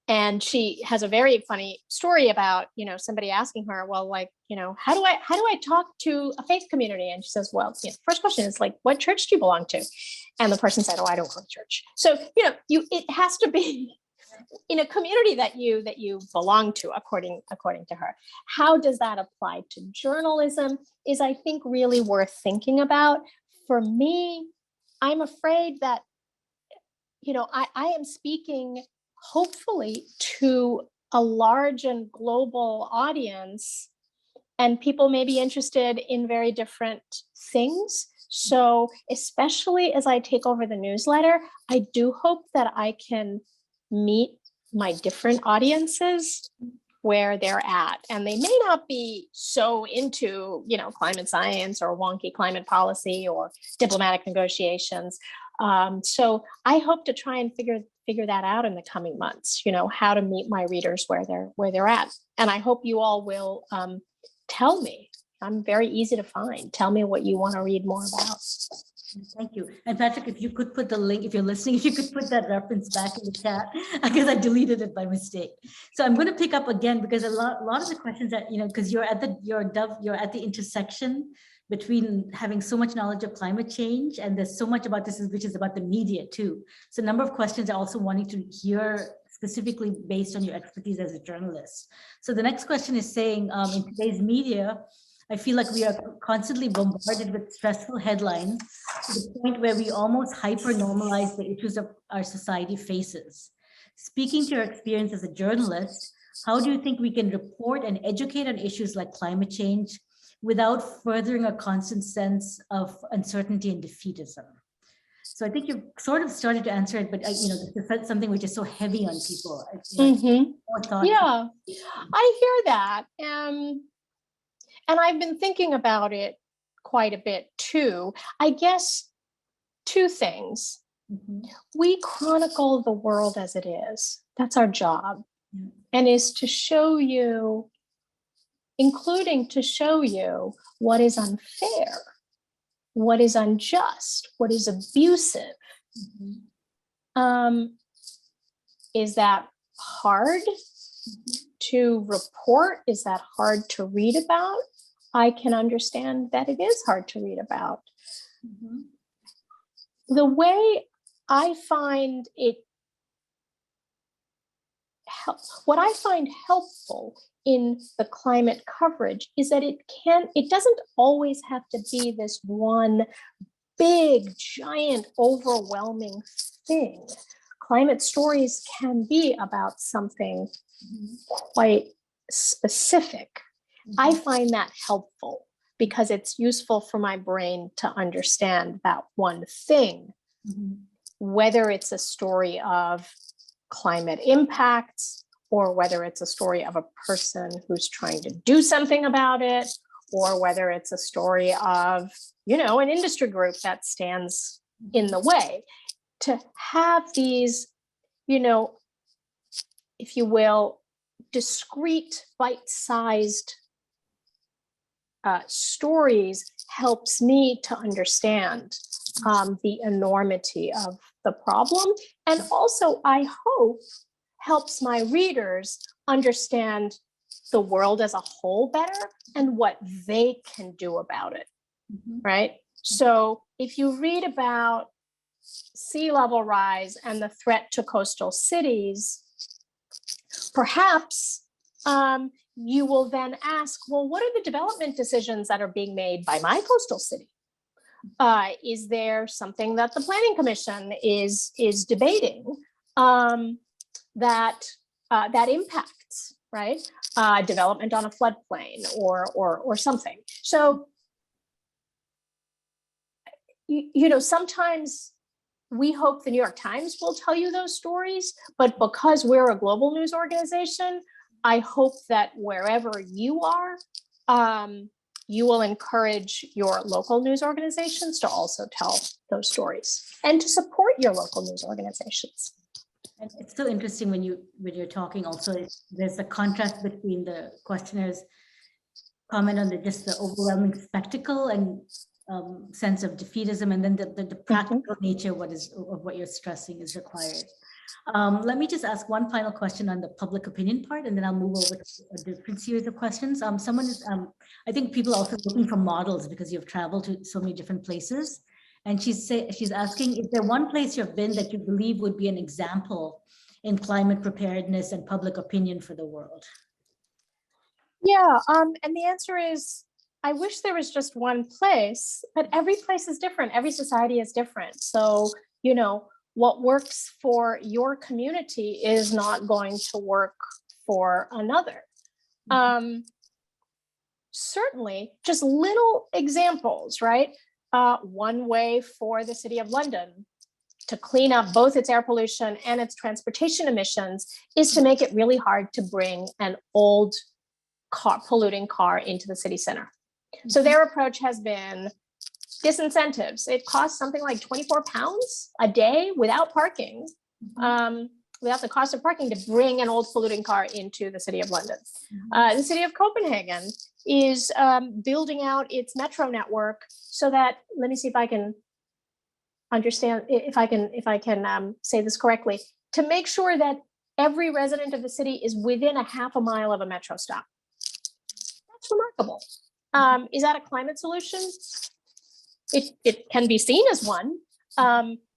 Speaker 2: And she has a very funny story about, somebody asking her, well, like, how do I talk to a faith community? And she says, well, first question is like, what church do you belong to? And the person said, oh, I don't go to church. So, it has to be in a community that you belong to, according to her. How does that apply to journalism is, I think, really worth thinking about. For me, I'm afraid that, I am speaking hopefully to a large and global audience, and people may be interested in very different things. So especially as I take over the newsletter, I do hope that I can meet my different audiences where they're at. And they may not be so into, climate science or wonky climate policy or diplomatic negotiations. So I hope to try and figure that out in the coming months, how to meet my readers where they're at. And I hope you all will tell me. I'm very easy to find. Tell me what you want to read more about.
Speaker 1: Thank you. And Patrick, if you could put the link, if you're listening, if you could put that reference back in the chat, because I deleted it by mistake. So I'm going to pick up again, because a lot of the questions that, because you're at the intersection between having so much knowledge of climate change, and there's so much about this, which is about the media too. So a number of questions are also wanting to hear specifically based on your expertise as a journalist. So the next question is saying, in today's media, I feel like we are constantly bombarded with stressful headlines to the point where we almost hyper-normalize the issues of our society faces. Speaking to your experience as a journalist, how do you think we can report and educate on issues like climate change without furthering a constant sense of uncertainty and defeatism? So I think you've sort of started to answer it, but this is something which is so heavy on people.
Speaker 2: Yeah, I hear that. And I've been thinking about it quite a bit too. I guess two things. We chronicle the world as it is. That's our job. And is to show you, including to show you what is unfair, what is unjust, what is abusive. Is that hard to report? Is that hard to read about? I can understand that it is hard to read about. The way I find it, what I find helpful in the climate coverage is that it doesn't always have to be this one big, giant, overwhelming thing. Climate stories can be about something quite specific. I find that helpful because it's useful for my brain to understand that one thing, whether it's a story of climate impacts or whether it's a story of a person who's trying to do something about it, or whether it's a story of, an industry group that stands in the way. To have these, if you will, discrete, bite-sized stories helps me to understand the enormity of the problem. And also, I hope, helps my readers understand the world as a whole better and what they can do about it, right? So if you read about sea level rise and the threat to coastal cities, perhaps you will then ask, well, what are the development decisions that are being made by my coastal city? Is there something that the Planning Commission is debating that impacts, right? Development on a floodplain or something. So, sometimes we hope the New York Times will tell you those stories, but because we're a global news organization, I hope that wherever you are, you will encourage your local news organizations to also tell those stories and to support your local news organizations.
Speaker 1: And it's so interesting when you're talking also, there's a contrast between the questioner's comment on just the overwhelming spectacle and sense of defeatism, and then the practical nature of what you're stressing is required. Let me just ask one final question on the public opinion part, and then I'll move over to a different series of questions. Someone is, I think people are also looking for models because you've traveled to so many different places. And she's asking, is there one place you've been that you believe would be an example in climate preparedness and public opinion for the world?
Speaker 2: Yeah, and the answer is, I wish there was just one place, but every place is different. Every society is different. So, what works for your community is not going to work for another. Certainly, just little examples, right? One way for the City of London to clean up both its air pollution and its transportation emissions is to make it really hard to bring an old polluting car into the city center. So their approach has been disincentives. It costs something like 24 pounds a day without parking, without the cost of parking, to bring an old polluting car into the City of London. The City of Copenhagen is building out its metro network so that, let me see if I can understand, if I can say this correctly, to make sure that every resident of the city is within a half a mile of a metro stop. That's remarkable. Is that a climate solution? It can be seen as one.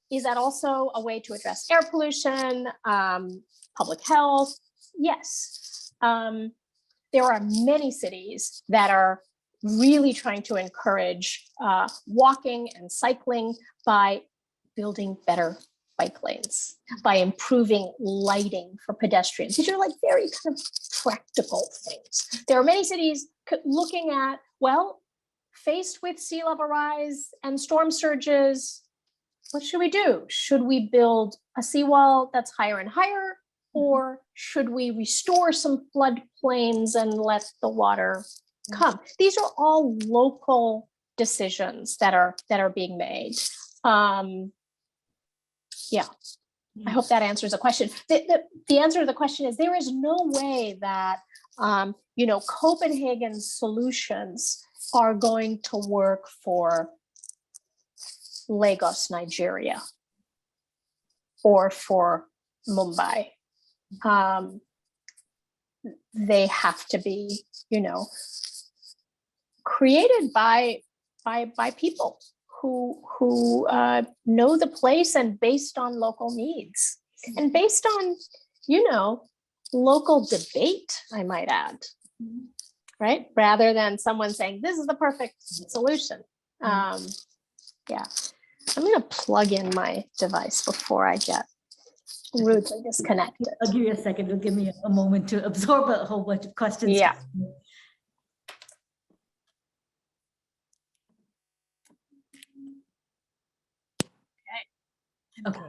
Speaker 2: Is that also a way to address air pollution, public health? Yes. There are many cities that are really trying to encourage walking and cycling by building better bike lanes, by improving lighting for pedestrians. These are like very kind of practical things. There are many cities looking at, well, faced with sea level rise and storm surges, what should we do? Should we build a seawall that's higher and higher? Or should we restore some floodplains and let the water come? These are all local decisions that are being made. Yeah, I hope that answers the question. The answer to the question is, there is no way that Copenhagen's solutions are going to work for Lagos, Nigeria, or for Mumbai. They have to be, created by people who know the place and based on local needs and based on, local debate, I might add, right? Rather than someone saying, this is the perfect solution. Yeah, I'm gonna plug in my device before I get rudely disconnected.
Speaker 1: I'll give you a second. It'll give me a moment to absorb a whole bunch of questions.
Speaker 2: Yeah.
Speaker 1: Okay.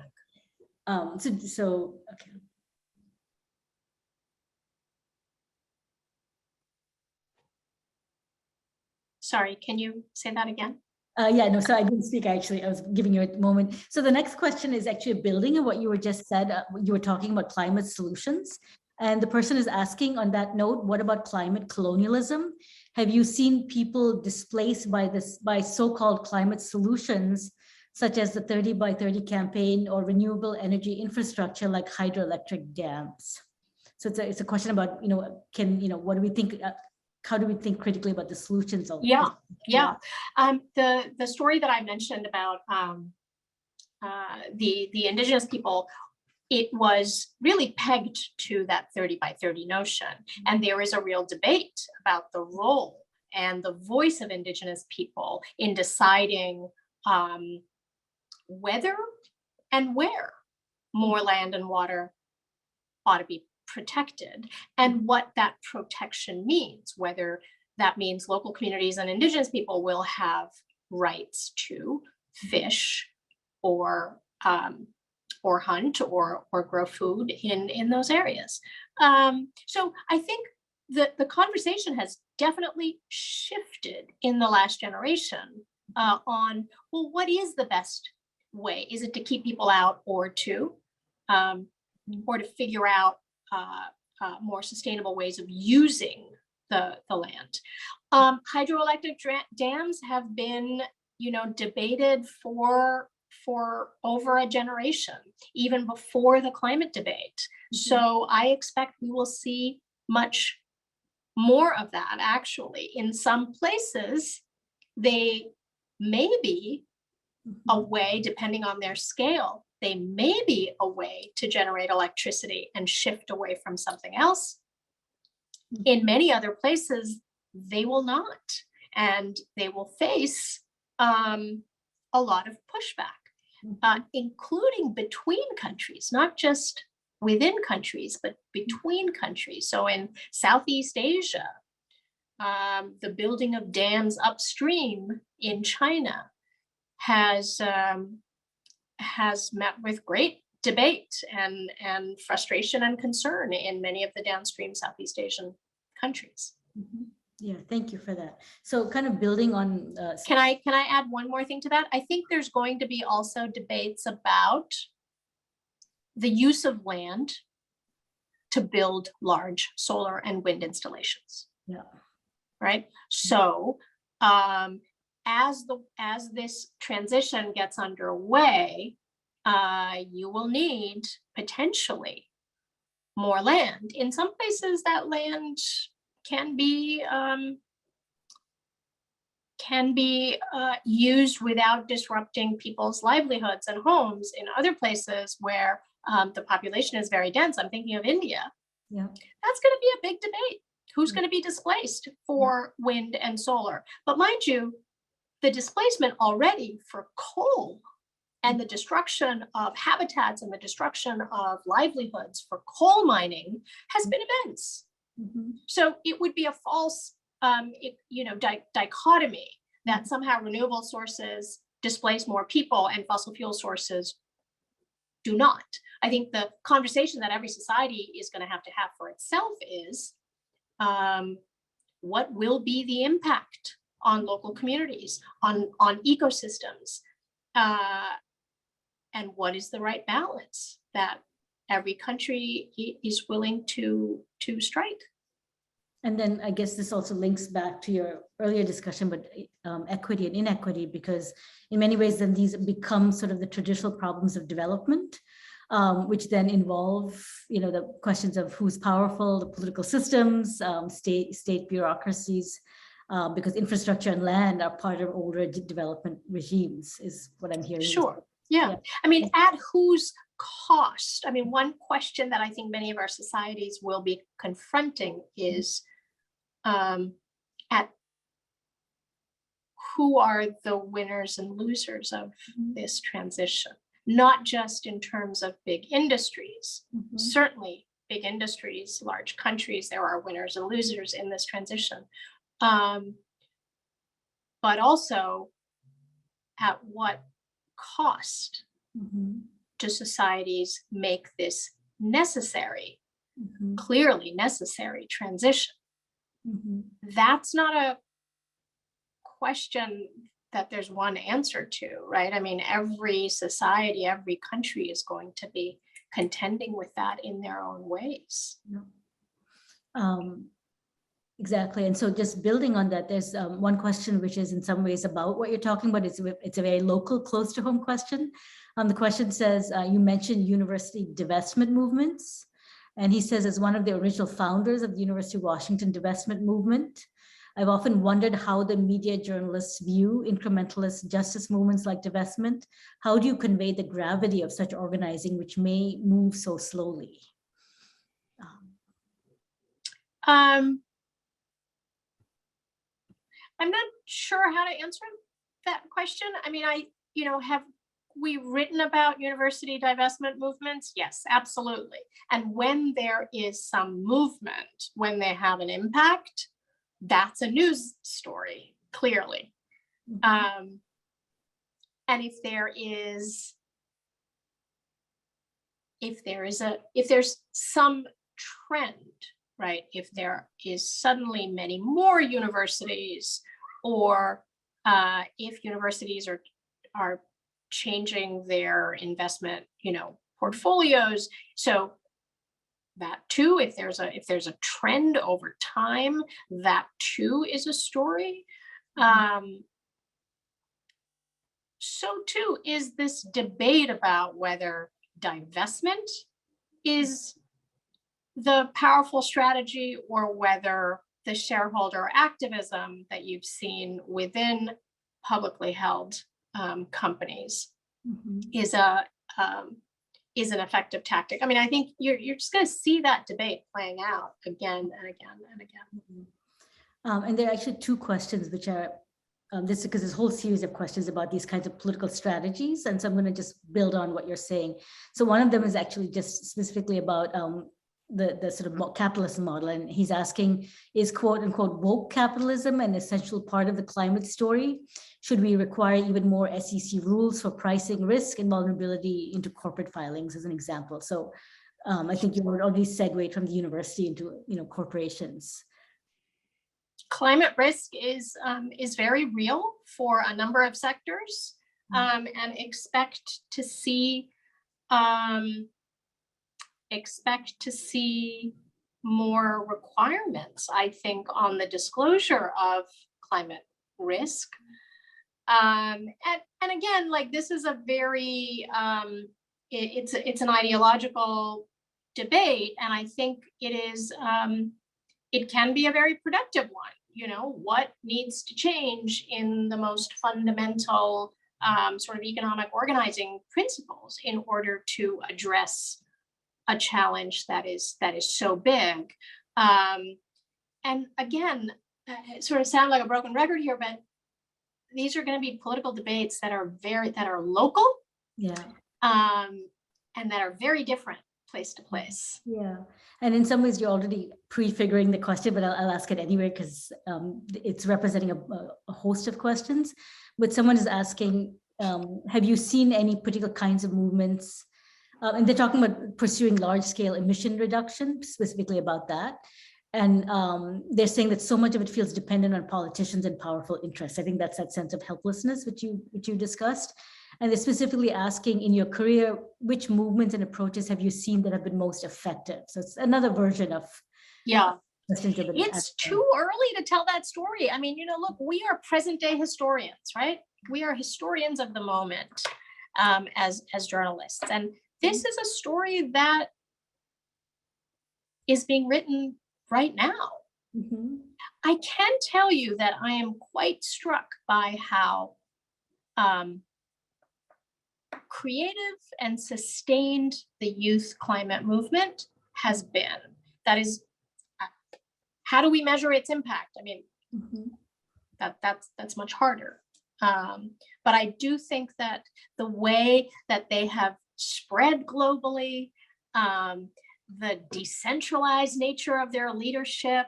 Speaker 1: Okay.
Speaker 2: Sorry, can you say that again?
Speaker 1: Yeah, no, so I didn't speak, actually. I was giving you a moment. So the next question is actually building on what you were just said. You were talking about climate solutions. And the person is asking on that note, what about climate colonialism? Have you seen people displaced by so-called climate solutions, such as the 30 by 30 campaign or renewable energy infrastructure like hydroelectric dams? So it's a question about, what do we think? How do we think critically about the solutions?
Speaker 2: Yeah. The story that I mentioned about the indigenous people, it was really pegged to that 30 by 30 notion. And there is a real debate about the role and the voice of indigenous people in deciding whether and where more land and water ought to be protected and what that protection means, whether that means local communities and indigenous people will have rights to fish or hunt or grow food in those areas. So I think the conversation has definitely shifted in the last generation on, well, what is the best way? Is it to keep people out or to figure out more sustainable ways of using the land? Hydroelectric dams have been, debated for over a generation, even before the climate debate. So I expect we will see much more of that. Actually, in some places, they may be a way, depending on their scale, they may be a way to generate electricity and shift away from something else. In many other places, they will not, and they will face a lot of pushback, including between countries, not just within countries, but between countries. So in Southeast Asia, the building of dams upstream in China has met with great debate and frustration and concern in many of the downstream Southeast Asian countries.
Speaker 1: Yeah, thank you for that. So kind of building on.
Speaker 2: Can I add one more thing to that? I think there's going to be also debates about the use of land to build large solar and wind installations.
Speaker 1: Yeah.
Speaker 2: Right. So as this transition gets underway, you will need potentially more land. In some places, that land can be used without disrupting people's livelihoods and homes. In other places where the population is very dense, I'm thinking of India,
Speaker 1: yeah,
Speaker 2: that's going to be a big debate. Who's going to be displaced for wind and solar? But mind you, the displacement already for coal and the destruction of habitats and the destruction of livelihoods for coal mining has been immense. So it would be a false dichotomy that somehow renewable sources displace more people and fossil fuel sources do not. I think the conversation that every society is going to have for itself is what will be the impact on local communities, on ecosystems, and what is the right balance that every country is willing to strike.
Speaker 1: And then I guess this also links back to your earlier discussion, but equity and inequity, because in many ways, then these become sort of the traditional problems of development, which then involve, the questions of who's powerful, the political systems, state bureaucracies, because infrastructure and land are part of older development regimes, is what I'm hearing.
Speaker 2: Sure. Yeah. I mean, at whose cost? I mean, one question that I think many of our societies will be confronting is at who are the winners and losers of this transition, not just in terms of big industries. Certainly big industries, large countries, there are winners and losers in this transition. But also at what cost do societies make this necessary, clearly necessary transition? That's not a question that there's one answer to, right? I mean, every society, every country is going to be contending with that in their own ways.
Speaker 1: Exactly. And so just building on that, there's one question which is in some ways about what you're talking about. It's a very local, close to home question. The question says, you mentioned university divestment movements. And he says, as one of the original founders of the University of Washington divestment movement, I've often wondered how the media journalists view incrementalist justice movements like divestment. How do you convey the gravity of such organizing, which may move so slowly?
Speaker 2: I'm not sure how to answer that question. I mean, have we written about university divestment movements? Yes, absolutely. And when there is some movement, when they have an impact, that's a news story, clearly. And if there's some trend, right? If there is suddenly many more universities, or if universities are changing their investment, portfolios, so that too, if there's a trend over time, that too is a story. So too is this debate about whether divestment is the powerful strategy, or whether the shareholder activism that you've seen within publicly held companies is an effective tactic. I mean, I think you're just going to see that debate playing out again and again and again.
Speaker 1: And there are actually two questions which are this, because there's a whole series of questions about these kinds of political strategies. And so I'm going to just build on what you're saying. So one of them is actually just specifically about the sort of capitalism model. And he's asking, is quote unquote woke capitalism an essential part of the climate story? Should we require even more SEC rules for pricing risk and vulnerability into corporate filings, as an example? So I think you would already segue from the university into corporations.
Speaker 2: Climate risk is very real for a number of sectors, and expect to see more requirements, I think, on the disclosure of climate risk. And again, like, this is a very it's an ideological debate, and I think it can be a very productive one. What needs to change in the most fundamental sort of economic organizing principles in order to address a challenge that is so big. And again, sort of sound like a broken record here, but these are going to be political debates that are local, and that are very different place to place.
Speaker 1: Yeah, and in some ways you're already prefiguring the question, but I'll ask it anyway, because it's representing a host of questions. But someone is asking, have you seen any particular kinds of movements? And they're talking about pursuing large-scale emission reduction, specifically about that. And they're saying that so much of it feels dependent on politicians and powerful interests. I think that's that sense of helplessness which you discussed. And they're specifically asking, in your career, which movements and approaches have you seen that have been most effective? So it's another version of
Speaker 2: It's too early to tell that story. I mean, look, we are present day historians, right? We are historians of the moment as journalists. And this is a story that is being written right now. I can tell you that I am quite struck by how creative and sustained the youth climate movement has been. That is, how do we measure its impact? I mean, that's much harder. But I do think that the way that they have spread globally, the decentralized nature of their leadership,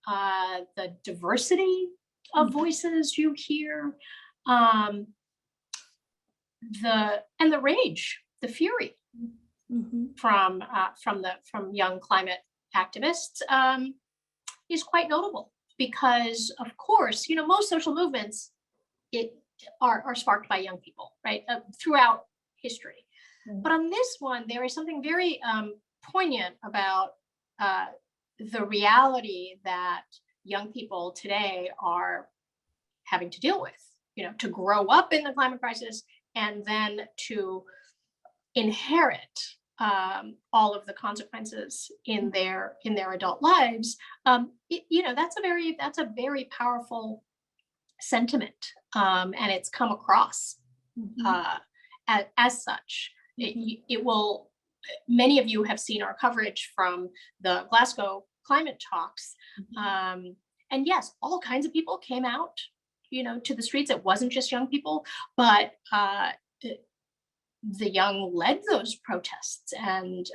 Speaker 2: the diversity of voices you hear, the rage, the fury from young climate activists is quite notable, because of course, you know, most social movements are sparked by young people, right, throughout history. But on this one, there is something very poignant about the reality that young people today are having to deal with, you know, to grow up in the climate crisis and then to inherit all of the consequences in their adult lives. You know, that's a very powerful sentiment, and it's come across as such. It will. Many of you have seen our coverage from the Glasgow climate talks, and yes, all kinds of people came out, you know, to the streets. It wasn't just young people, but the young led those protests, and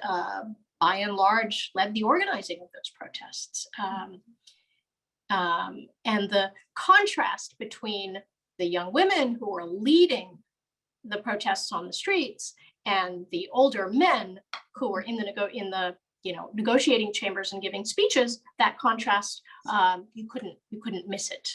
Speaker 2: by and large led the organizing of those protests. And the contrast between the young women who were leading the protests on the streets and the older men who were in the negotiating chambers and giving speeches, that contrast, you couldn't miss it.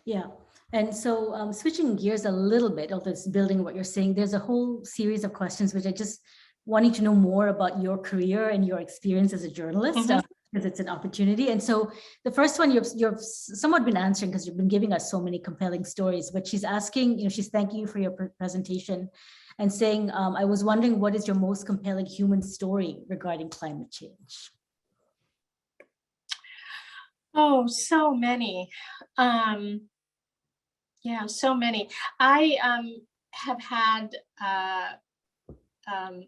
Speaker 1: Yeah. And so switching gears a little bit, although it's building what you're saying, there's a whole series of questions which I just wanting to know more about your career and your experience as a journalist, because it's an opportunity. And so the first one you've somewhat been answering, because you've been giving us so many compelling stories, but she's asking, you know, she's thanking you for your presentation and saying, I was wondering, what is your most compelling human story regarding climate change?
Speaker 2: Oh, so many. Yeah, so many. I have had I'm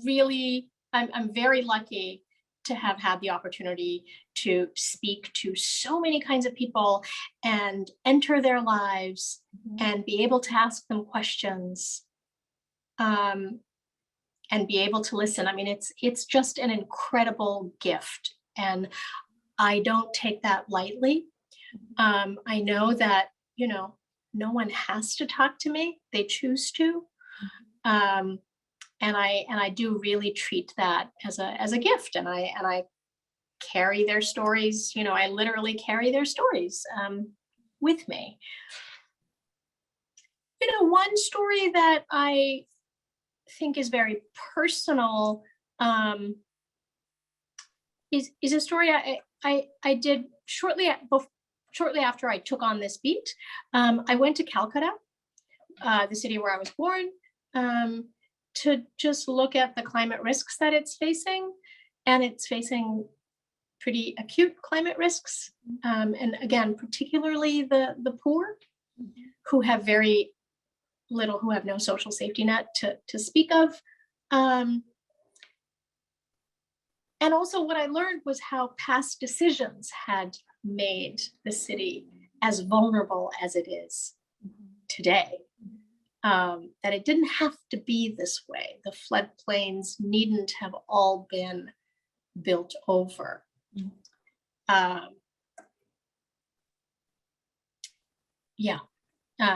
Speaker 2: very lucky to have had the opportunity to speak to so many kinds of people and enter their lives and be able to ask them questions, and be able to listen. I mean, it's just an incredible gift, and I don't take that lightly. I know that, you know, no one has to talk to me; they choose to, and I do really treat that as a gift, and I carry their stories. You know, I literally carry their stories with me. You know, one story that I think is very personal is a story I did shortly after I took on this beat. I went to Calcutta, the city where I was born, to just look at the climate risks that it's facing, and it's facing pretty acute climate risks, and again, particularly the poor, who have very little, who have no social safety net to speak of. And also what I learned was how past decisions had made the city as vulnerable as it is today. That it didn't have to be this way. The floodplains needn't have all been built over. Yeah.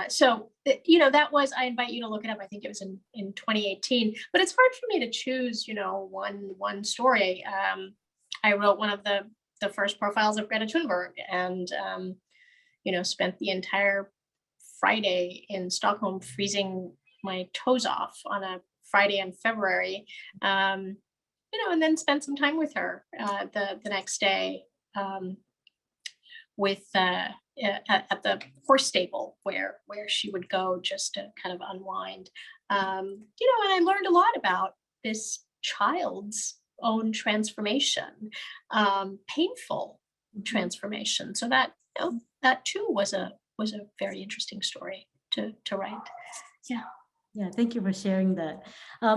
Speaker 2: So, you know, that was, I invite you to look it up. I think it was in 2018, but it's hard for me to choose, you know, one story. I wrote one of the first profiles of Greta Thunberg, and, you know, spent the entire Friday in Stockholm freezing my toes off on a Friday in February, you know, and then spent some time with her the next day with at the horse stable where she would go just to kind of unwind. You know, and I learned a lot about this child's own transformation, painful transformation. So that, that too was a very interesting story to write. Yeah.
Speaker 1: Yeah, thank you for sharing that.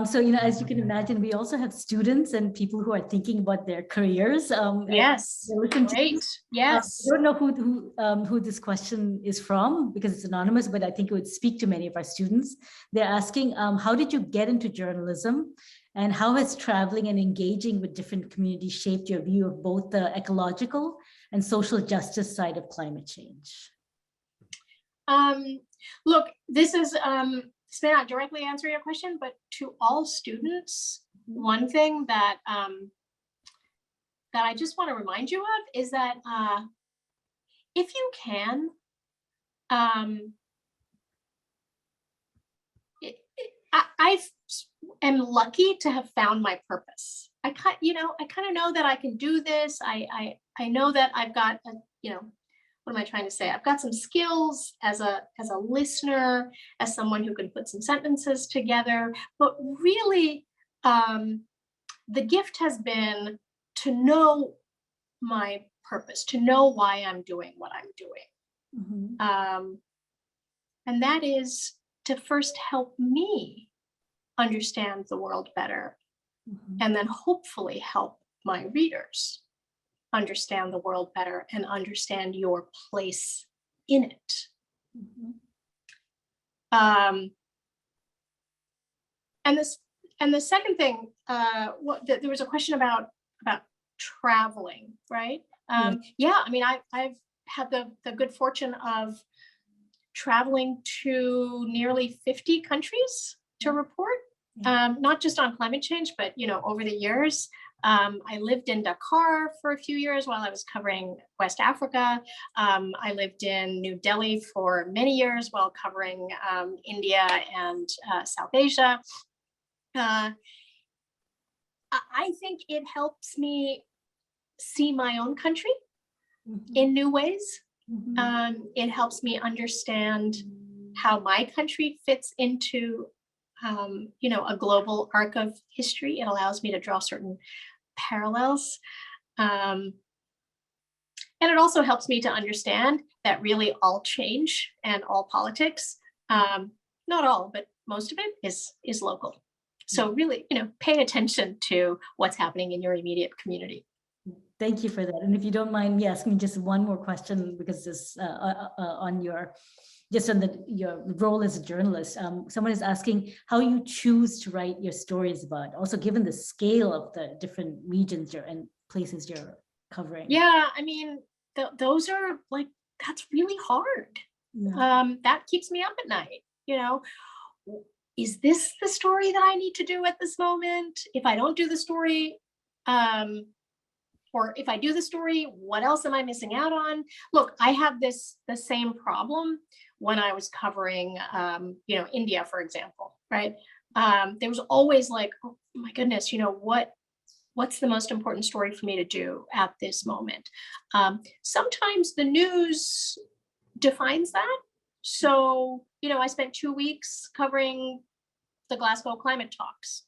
Speaker 1: So, as you can imagine, we also have students and people who are thinking about their careers.
Speaker 2: Yes, great. Yes.
Speaker 1: I don't know who this question is from because it's anonymous, but I think it would speak to many of our students. They're asking, how did you get into journalism? And how has traveling and engaging with different communities shaped your view of both the ecological and social justice side of climate change?
Speaker 2: Look, this may not directly answer your question, but to all students, one thing that that I just want to remind you of is that if you can, I am lucky to have found my purpose. I kind of know that I can do this. I know that I've got what am I trying to say? I've got some skills as a listener, as someone who can put some sentences together. But really, the gift has been to know my purpose, to know why I'm doing what I'm doing. And that is to first help me understand the world better, and then hopefully help my readers understand the world better and understand your place in it. And the second thing, there was a question about traveling, right? Yeah, I mean, I've had the good fortune of traveling to nearly 50 countries to report, not just on climate change, but over the years. I lived in Dakar for a few years while I was covering West Africa. I lived in New Delhi for many years while covering India and South Asia. I think it helps me see my own country in new ways. It helps me understand how my country fits into a global arc of history. It allows me to draw certain parallels. And it also helps me to understand that really all change and all politics, not all, but most of it is local. So really, pay attention to what's happening in your immediate community.
Speaker 1: Thank you for that. And if you don't mind me asking just one more question, because this on your role as a journalist, someone is asking how you choose to write your stories about, also given the scale of the different regions and places you're covering.
Speaker 2: Yeah, I mean, those are that's really hard. That keeps me up at night. Is this the story that I need to do at this moment? If I don't do the story, or if I do the story, what else am I missing out on? Look, I had the same problem when I was covering, India, for example, right? There was always oh my goodness, what's the most important story for me to do at this moment? Sometimes the news defines that. So, I spent 2 weeks covering the Glasgow climate talks.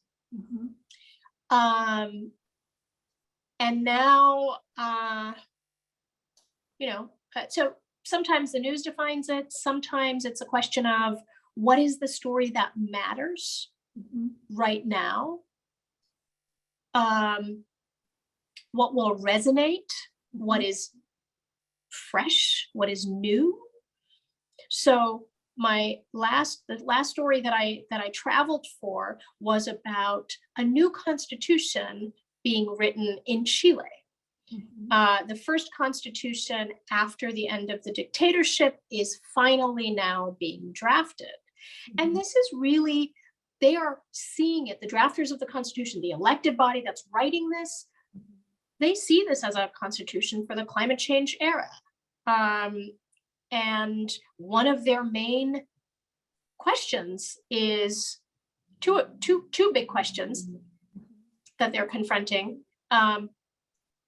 Speaker 2: And now, so sometimes the news defines it. Sometimes it's a question of what is the story that matters right now? What will resonate? What is fresh? What is new? So the last story that I traveled for was about a new constitution being written in Chile. The first constitution after the end of the dictatorship is finally now being drafted. And this is really, they are seeing it, the drafters of the constitution, the elected body that's writing this, they see this as a constitution for the climate change era. And one of their main questions is two big questions that they're confronting.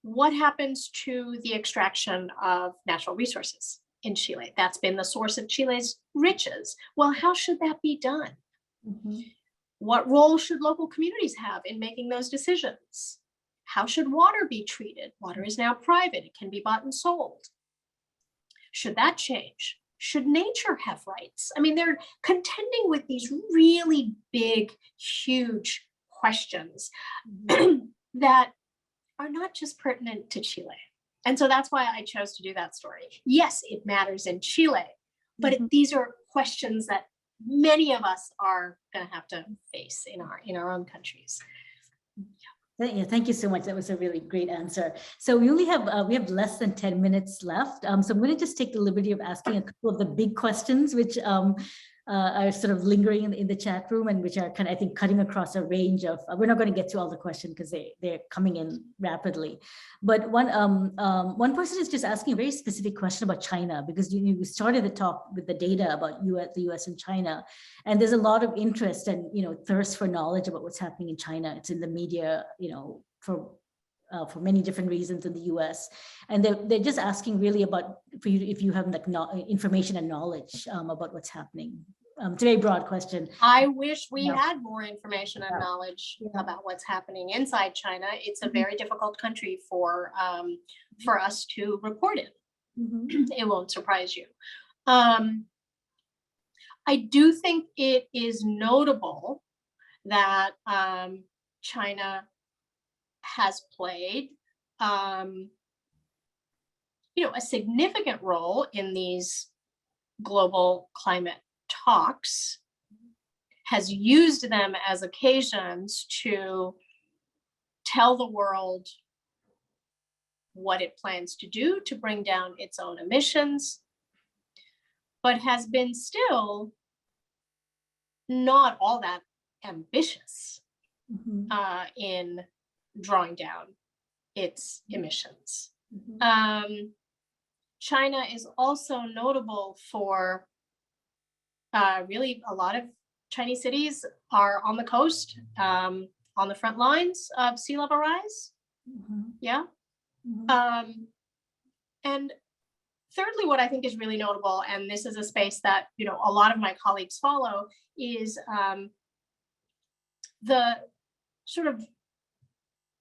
Speaker 2: What happens to the extraction of natural resources in Chile? That's been the source of Chile's riches. Well, how should that be done? What role should local communities have in making those decisions?
Speaker 3: How should water be treated? Water is now private. It can be bought and sold. Should that change? Should nature have rights? I mean, they're contending with these really big, huge questions that are not just pertinent to Chile. And so that's why I chose to do that story. Yes, it matters in Chile, but these are questions that many of us are going to have to face in our own countries.
Speaker 1: Yeah, thank you so much. That was a really great answer. So we only have less than 10 minutes left. So I'm going to just take the liberty of asking a couple of the big questions, which are sort of lingering in the chat room and which are kind of, I think, cutting across a range of, we're not going to get to all the questions because they're coming in rapidly. But one person is just asking a very specific question about China, because you started the talk with the data about the US and China, and there's a lot of interest and thirst for knowledge about what's happening in China. It's in the media, for many different reasons in the US. And they're just asking really about, for you, if you have like information and knowledge about what's happening. It's a very broad question.
Speaker 3: I wish we had more information and knowledge about what's happening inside China. It's a very difficult country for us to report in. It won't surprise you. I do think it is notable that China has played a significant role in these global climate talks, has used them as occasions to tell the world what it plans to do to bring down its own emissions, but has been still not all that ambitious in drawing down its emissions. China is also notable for really a lot of Chinese cities are on the coast, on the front lines of sea level rise. And thirdly, what I think is really notable, and this is a space that a lot of my colleagues follow, is the sort of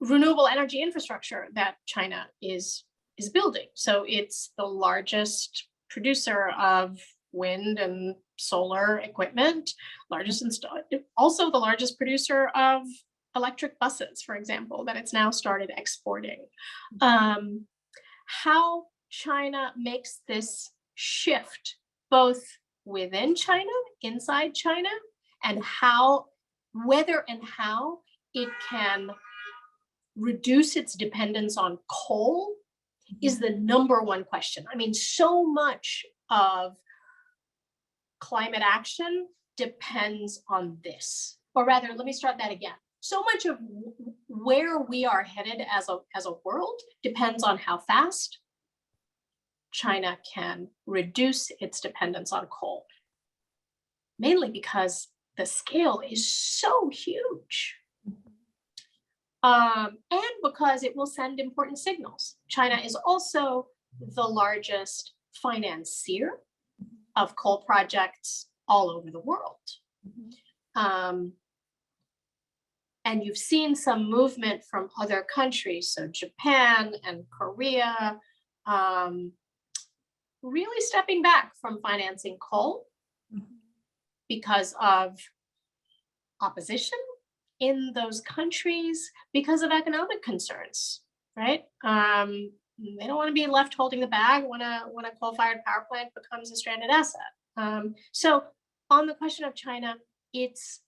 Speaker 3: renewable energy infrastructure that China is building. So it's the largest producer of wind and solar equipment, also the largest producer of electric buses, for example, that it's now started exporting. How China makes this shift, both within China, inside China, and whether and how it can reduce its dependence on coal is the number one question. I mean, so much of climate action depends on this. Or rather, let me start that again. So much of where we are headed as a world depends on how fast China can reduce its dependence on coal, mainly because the scale is so huge. And because it will send important signals. China is also the largest financier of coal projects all over the world. And you've seen some movement from other countries, so Japan and Korea, really stepping back from financing coal because of opposition in those countries, because of economic concerns, right? They don't want to be left holding the bag when a coal-fired power plant becomes a stranded asset. So on the question of China, its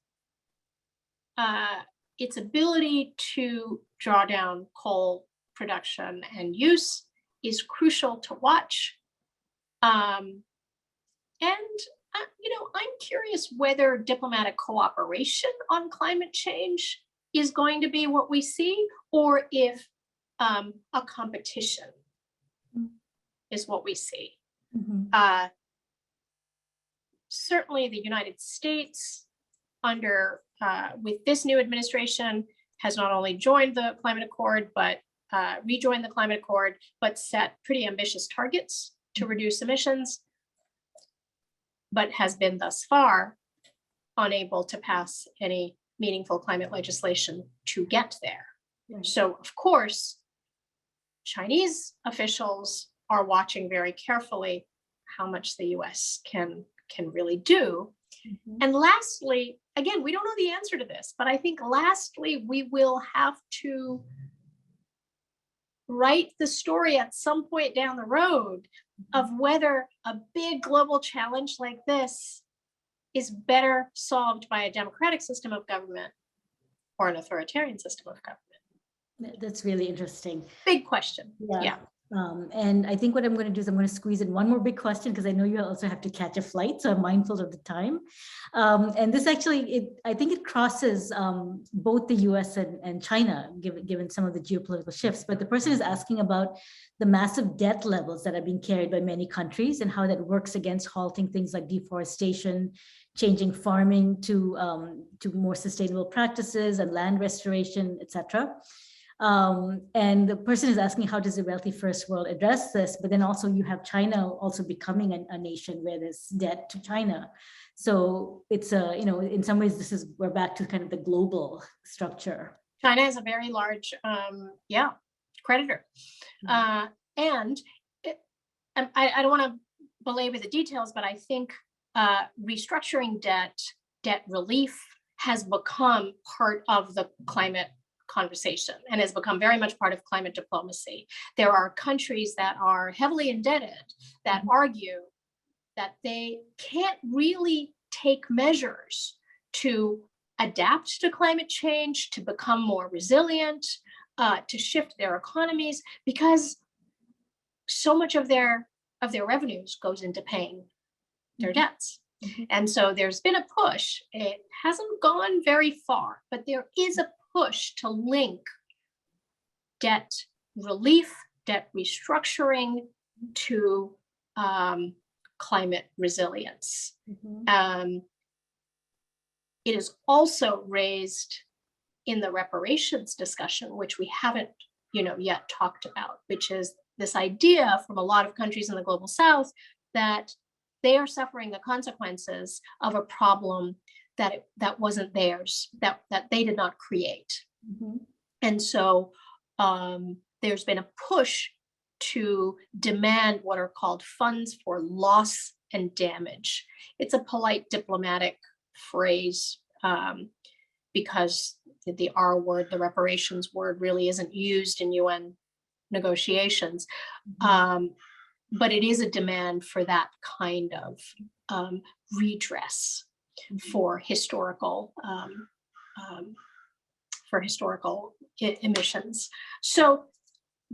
Speaker 3: ability to draw down coal production and use is crucial to watch. I'm curious whether diplomatic cooperation on climate change is going to be what we see, or if a competition is what we see. Certainly the United States, with this new administration, has not only joined the climate accord, but rejoined the climate accord, but set pretty ambitious targets to reduce emissions, but has been thus far unable to pass any meaningful climate legislation to get there.
Speaker 1: Right.
Speaker 3: So of course, Chinese officials are watching very carefully how much the US can really do.
Speaker 1: Mhm.
Speaker 3: And lastly, again, we don't know the answer to this, but I think lastly, we will have to write the story at some point down the road of whether a big global challenge like this is better solved by a democratic system of government or an authoritarian system of government.
Speaker 1: That's really interesting.
Speaker 3: Big question. Yeah.
Speaker 1: And I think what I'm going to do is I'm going to squeeze in one more big question because I know you also have to catch a flight, so I'm mindful of the time. And this actually, I think it crosses both the US and China, given some of the geopolitical shifts. But the person is asking about the massive debt levels that are being carried by many countries and how that works against halting things like deforestation, changing farming to more sustainable practices and land restoration, et cetera. And the person is asking, how does the wealthy first world address this? But then also you have China also becoming a nation where there's debt to China. So it's in some ways, we're back to kind of the global structure.
Speaker 3: China is a very large, creditor. And I don't want to belabor the details, but I think restructuring debt relief has become part of the climate conversation and has become very much part of climate diplomacy. There are countries that are heavily indebted that argue that they can't really take measures to adapt to climate change, to become more resilient, to shift their economies, because so much of their revenues goes into paying their debts. And so there's been a push. It hasn't gone very far, but there is a push to link debt relief, debt restructuring to climate resilience. It is also raised in the reparations discussion, which we haven't, yet talked about, which is this idea from a lot of countries in the global South that they are suffering the consequences of a problem that wasn't theirs, that they did not create. And so there's been a push to demand what are called funds for loss and damage. It's a polite diplomatic phrase because the R word, the reparations word, really isn't used in UN negotiations. But it is a demand for that kind of redress for historical emissions. So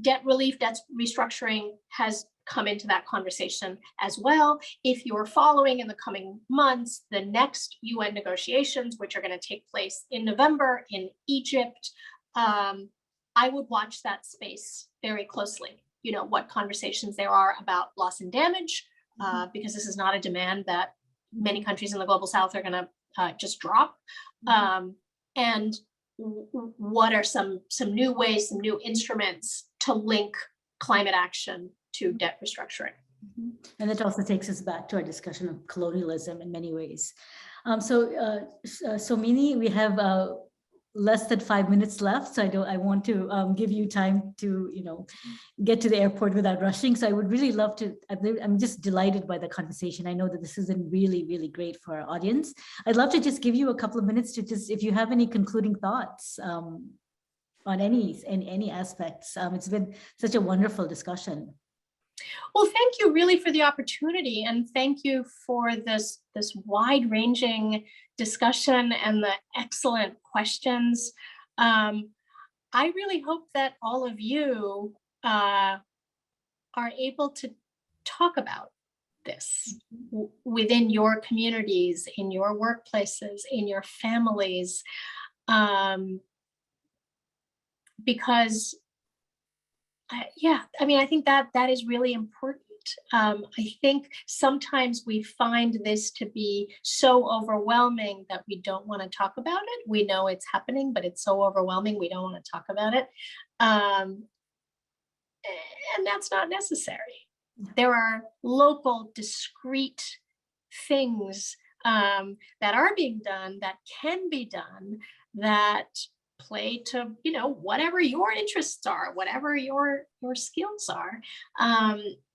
Speaker 3: debt relief, debt restructuring has come into that conversation as well. If you're following in the coming months, the next UN negotiations, which are going to take place in November in Egypt, I would watch that space very closely. What conversations there are about loss and damage, because this is not a demand that many countries in the global South are going to just drop. And what are some new ways, some new instruments to link climate action to debt restructuring?
Speaker 1: And that also takes us back to our discussion of colonialism in many ways. So Mini, we have less than 5 minutes left, so I want to give you time to get to the airport without rushing. So I would really love to. I'm just delighted by the conversation. I know that this has been really, really great for our audience. I'd love to just give you a couple of minutes to if you have any concluding thoughts on any aspects. It's been such a wonderful discussion.
Speaker 3: Well, thank you really for the opportunity, and thank you for this wide-ranging discussion and the excellent questions. I really hope that all of you are able to talk about this within your communities, in your workplaces, in your families, because I think that is really important. I think sometimes we find this to be so overwhelming that we don't want to talk about it. We know it's happening, but it's so overwhelming, we don't want to talk about it. And that's not necessary. There are local, discrete things that are being done, that can be done, that play to, whatever your interests are, whatever your skills are.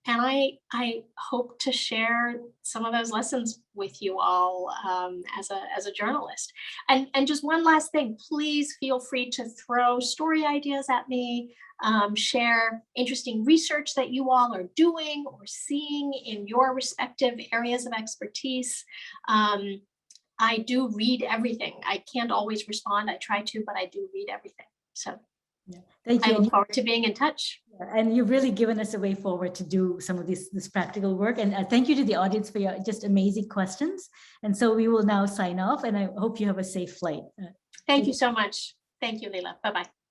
Speaker 3: And I hope to share some of those lessons with you all as a journalist. And just one last thing, please feel free to throw story ideas at me, share interesting research that you all are doing or seeing in your respective areas of expertise. I do read everything. I can't always respond. I try to, but I do read everything. So
Speaker 1: Yeah. Thank
Speaker 3: I
Speaker 1: you.
Speaker 3: look forward to being in touch.
Speaker 1: And you've really given us a way forward to do some of this practical work. And thank you to the audience for your just amazing questions. And so we will now sign off, and I hope you have a safe flight.
Speaker 3: Thank you so much. Thank you, Leila. Bye-bye.